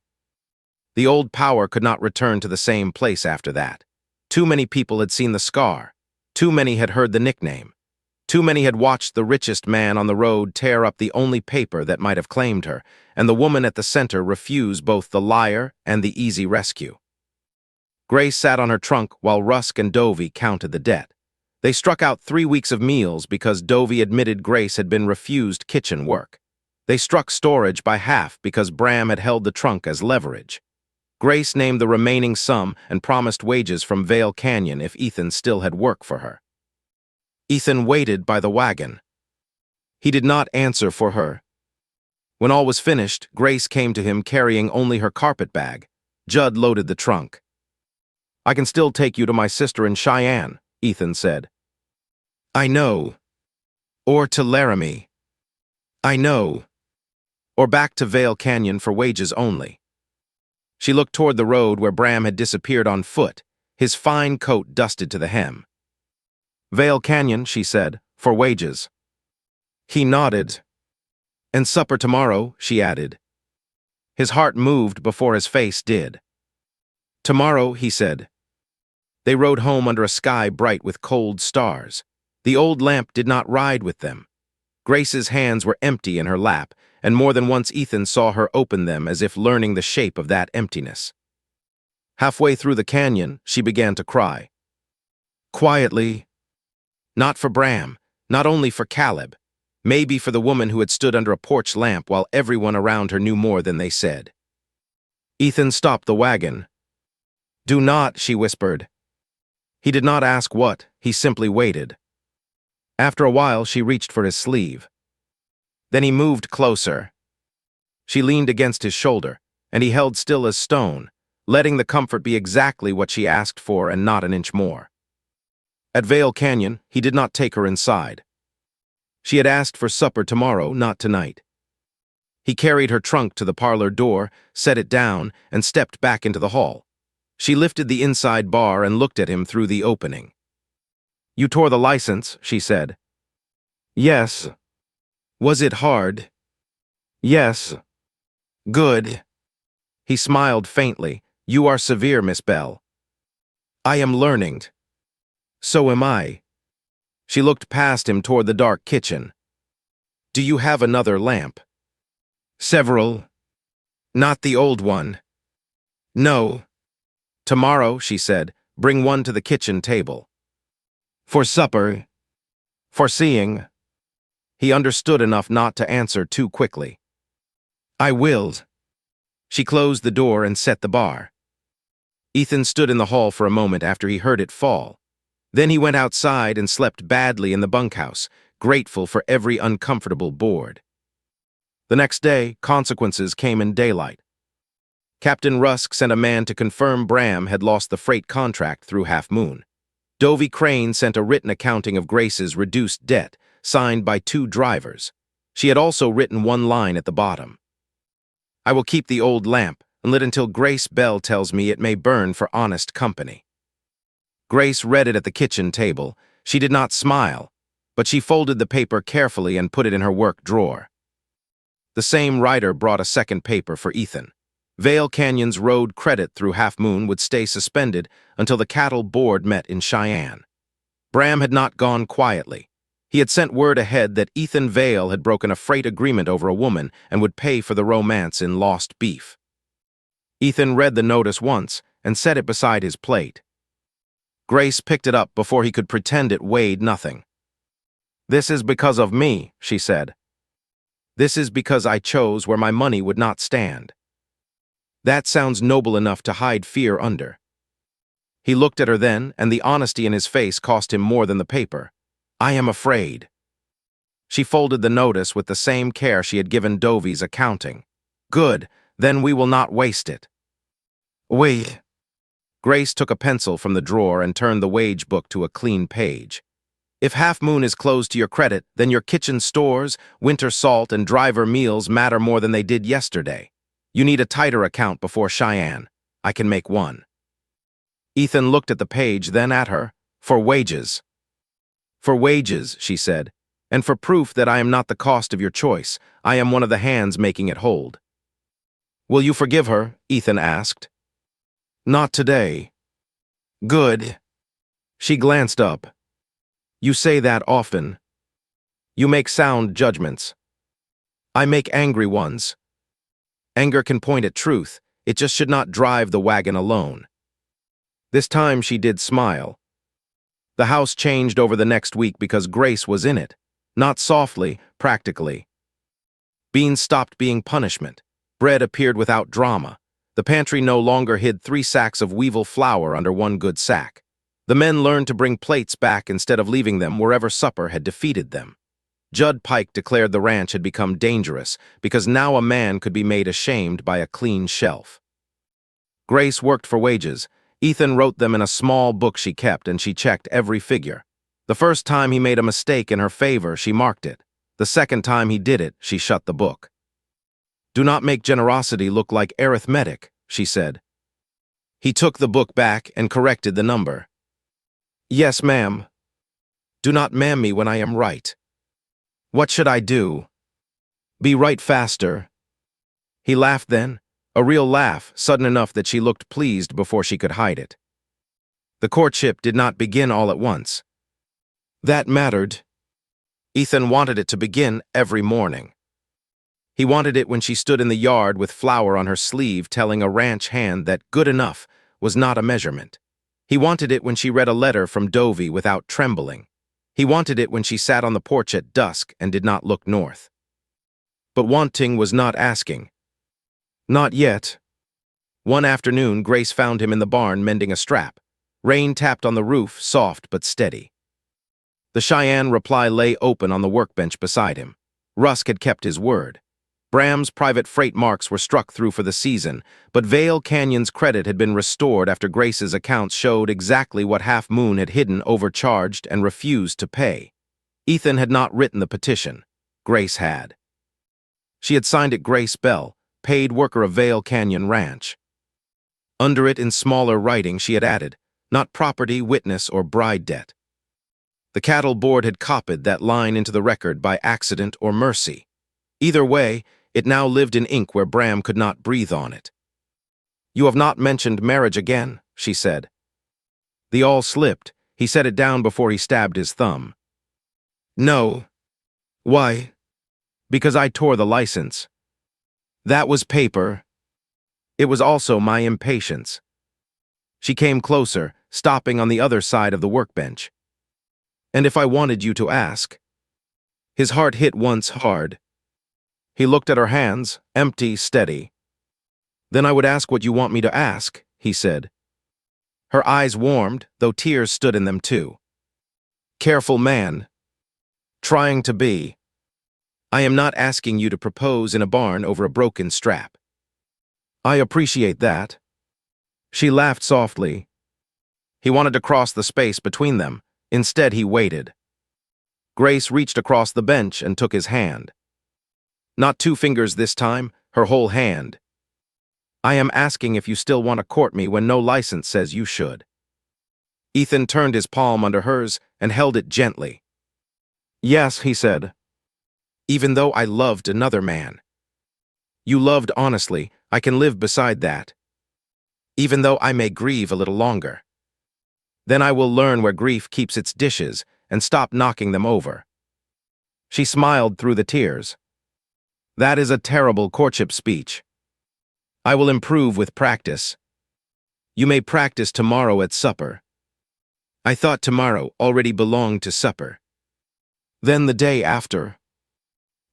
The old power could not return to the same place after that. Too many people had seen the scar. Too many had heard the nickname. Too many had watched the richest man on the road tear up the only paper that might have claimed her, and the woman at the center refuse both the liar and the easy rescue. Grace sat on her trunk while Rusk and Dovey counted the debt. They struck out 3 weeks of meals because Dovey admitted Grace had been refused kitchen work. They struck storage by half because Bram had held the trunk as leverage. Grace named the remaining sum and promised wages from Vale Canyon if Ethan still had work for her. Ethan waited by the wagon. He did not answer for her. When all was finished, Grace came to him carrying only her carpet bag. Judd loaded the trunk. I can still take you to my sister in Cheyenne, Ethan said. I know. Or to Laramie. I know. Or back to Vale Canyon for wages only. She looked toward the road where Bram had disappeared on foot, his fine coat dusted to the hem. Vale Canyon, she said, for wages. He nodded. And supper tomorrow, she added. His heart moved before his face did. Tomorrow, he said. They rode home under a sky bright with cold stars. The old lamp did not ride with them. Grace's hands were empty in her lap, and more than once Ethan saw her open them as if learning the shape of that emptiness. Halfway through the canyon, she began to cry. Quietly. Not for Bram, not only for Caleb, maybe for the woman who had stood under a porch lamp while everyone around her knew more than they said. Ethan stopped the wagon. Do not, she whispered. He did not ask what, he simply waited. After a while, she reached for his sleeve. Then he moved closer. She leaned against his shoulder, and he held still as stone, letting the comfort be exactly what she asked for and not an inch more. At Vale Canyon, he did not take her inside. She had asked for supper tomorrow, not tonight. He carried her trunk to the parlor door, set it down, and stepped back into the hall. She lifted the inside bar and looked at him through the opening. You tore the license, she said. Yes. Was it hard? Yes. Good. He smiled faintly. You are severe, Miss Bell. I am learning. So am I. She looked past him toward the dark kitchen. Do you have another lamp? Several. Not the old one. No. Tomorrow, she said, bring one to the kitchen table. For supper. For seeing. He understood enough not to answer too quickly. I willed. She closed the door and set the bar. Ethan stood in the hall for a moment after he heard it fall. Then he went outside and slept badly in the bunkhouse, grateful for every uncomfortable board. The next day, consequences came in daylight. Captain Rusk sent a man to confirm Bram had lost the freight contract through Half Moon. Dovey Crane sent a written accounting of Grace's reduced debt, signed by 2 drivers. She had also written one line at the bottom. I will keep the old lamp and lit until Grace Bell tells me it may burn for honest company. Grace read it at the kitchen table. She did not smile, but she folded the paper carefully and put it in her work drawer. The same writer brought a second paper for Ethan. Vale Canyon's road credit through Half Moon would stay suspended until the cattle board met in Cheyenne. Bram had not gone quietly. He had sent word ahead that Ethan Vale had broken a freight agreement over a woman and would pay for the romance in lost beef. Ethan read the notice once and set it beside his plate. Grace picked it up before he could pretend it weighed nothing. This is because of me, she said. This is because I chose where my money would not stand. That sounds noble enough to hide fear under. He looked at her then, and the honesty in his face cost him more than the paper. I am afraid. She folded the notice with the same care she had given Dovey's accounting. Good, then we will not waste it. Wait. Grace took a pencil from the drawer and turned the wage book to a clean page. If Half Moon is closed to your credit, then your kitchen stores, winter salt, and driver meals matter more than they did yesterday. You need a tighter account before Cheyenne. I can make one. Ethan looked at the page, then at her. For wages. For wages, she said, and for proof that I am not the cost of your choice. I am one of the hands making it hold. Will you forgive her? Ethan asked. Not today. Good. She glanced up. You say that often. You make sound judgments. I make angry ones. Anger can point at truth. It just should not drive the wagon alone. This time she did smile. The house changed over the next week because Grace was in it. Not softly, practically. Beans stopped being punishment. Bread appeared without drama. The pantry no longer hid 3 sacks of weevil flour under one good sack. The men learned to bring plates back instead of leaving them wherever supper had defeated them. Judd Pike declared the ranch had become dangerous because now a man could be made ashamed by a clean shelf. Grace worked for wages. Ethan wrote them in a small book she kept, and she checked every figure. The first time he made a mistake in her favor, she marked it. The second time he did it, she shut the book. Do not make generosity look like arithmetic, she said. He took the book back and corrected the number. Yes, ma'am. Do not ma'am me when I am right. What should I do? Be right faster. He laughed then, a real laugh, sudden enough that she looked pleased before she could hide it. The courtship did not begin all at once. That mattered. Ethan wanted it to begin every morning. He wanted it when she stood in the yard with flour on her sleeve telling a ranch hand that good enough was not a measurement. He wanted it when she read a letter from Dovey without trembling. He wanted it when she sat on the porch at dusk and did not look north. But wanting was not asking. Not yet. One afternoon, Grace found him in the barn mending a strap. Rain tapped on the roof, soft but steady. The Cheyenne reply lay open on the workbench beside him. Rusk had kept his word. Bram's private freight marks were struck through for the season, but Vale Canyon's credit had been restored after Grace's accounts showed exactly what Half Moon had hidden, overcharged, and refused to pay. Ethan had not written the petition. Grace had. She had signed it Grace Bell, paid worker of Vale Canyon Ranch. Under it in smaller writing she had added, not property, witness, or bride debt. The cattle board had copied that line into the record by accident or mercy. Either way, it now lived in ink where Bram could not breathe on it. You have not mentioned marriage again, she said. The awl slipped. He set it down before he stabbed his thumb. No. Why? Because I tore the license. That was paper. It was also my impatience. She came closer, stopping on the other side of the workbench. And if I wanted you to ask? His heart hit once hard. He looked at her hands, empty, steady. "Then I would ask what you want me to ask," he said. Her eyes warmed, though tears stood in them too. "Careful man. Trying to be. I am not asking you to propose in a barn over a broken strap." "I appreciate that." She laughed softly. He wanted to cross the space between them. Instead, he waited. Grace reached across the bench and took his hand. Not 2 fingers this time, her whole hand. "I am asking if you still want to court me when no license says you should." Ethan turned his palm under hers and held it gently. "Yes," he said. "Even though I loved another man. You loved honestly, I can live beside that. Even though I may grieve a little longer. Then I will learn where grief keeps its dishes and stop knocking them over." She smiled through the tears. "That is a terrible courtship speech. I will improve with practice. You may practice tomorrow at supper." "I thought tomorrow already belonged to supper." "Then the day after."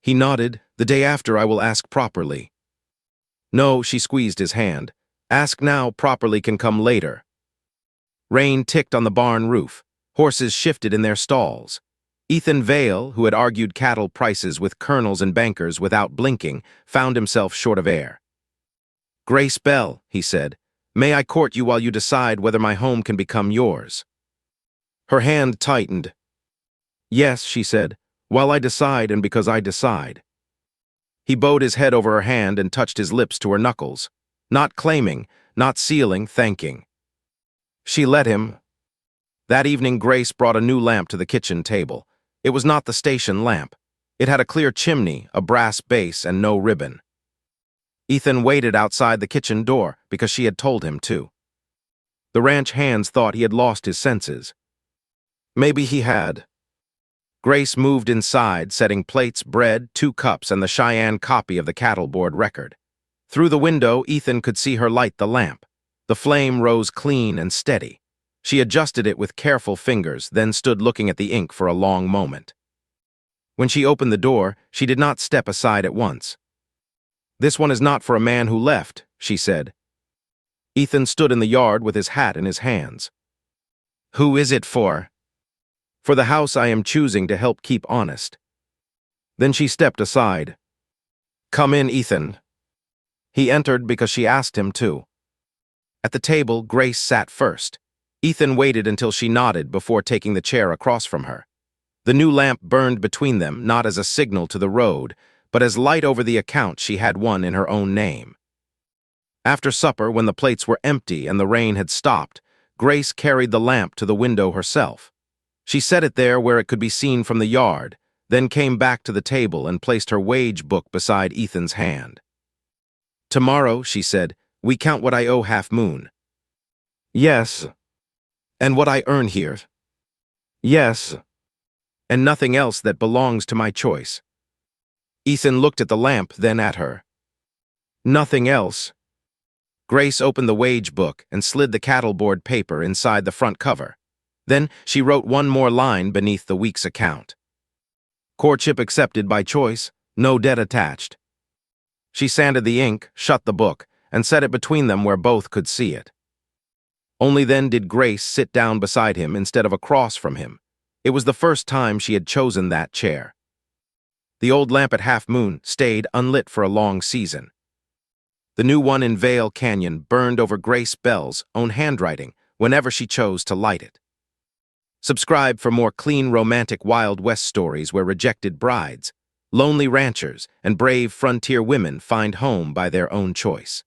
He nodded. "The day after I will ask properly." "No," she squeezed his hand. "Ask now, properly can come later." Rain ticked on the barn roof. Horses shifted in their stalls. Ethan Vale, who had argued cattle prices with colonels and bankers without blinking, found himself short of air. "Grace Bell," he said, "may I court you while you decide whether my home can become yours?" Her hand tightened. "Yes," she said, "while I decide and because I decide." He bowed his head over her hand and touched his lips to her knuckles. Not claiming, not sealing, thanking. She let him. That evening Grace brought a new lamp to the kitchen table. It was not the station lamp. It had a clear chimney, a brass base, and no ribbon. Ethan waited outside the kitchen door because she had told him to. The ranch hands thought he had lost his senses. Maybe he had. Grace moved inside, setting plates, bread, 2 cups, and the Cheyenne copy of the cattle board record. Through the window, Ethan could see her light the lamp. The flame rose clean and steady. She adjusted it with careful fingers, then stood looking at the ink for a long moment. When she opened the door, she did not step aside at once. "This one is not for a man who left," she said. Ethan stood in the yard with his hat in his hands. "Who is it for?" "For the house I am choosing to help keep honest." Then she stepped aside. "Come in, Ethan." He entered because she asked him to. At the table, Grace sat first. Ethan waited until she nodded before taking the chair across from her. The new lamp burned between them, not as a signal to the road, but as light over the account she had one in her own name. After supper, when the plates were empty and the rain had stopped, Grace carried the lamp to the window herself. She set it there where it could be seen from the yard, then came back to the table and placed her wage book beside Ethan's hand. "Tomorrow," she said, "we count what I owe Half Moon." "Yes." "And what I earn here." "Yes." "And nothing else that belongs to my choice." Ethan looked at the lamp, then at her. "Nothing else." Grace opened the wage book and slid the cattle board paper inside the front cover. Then she wrote one more line beneath the week's account. "Courtship accepted by choice, no debt attached." She sanded the ink, shut the book, and set it between them where both could see it. Only then did Grace sit down beside him instead of across from him. It was the first time she had chosen that chair. The old lamp at Half Moon stayed unlit for a long season. The new one in Vale Canyon burned over Grace Bell's own handwriting whenever she chose to light it. Subscribe for more clean, romantic Wild West stories where rejected brides, lonely ranchers, and brave frontier women find home by their own choice.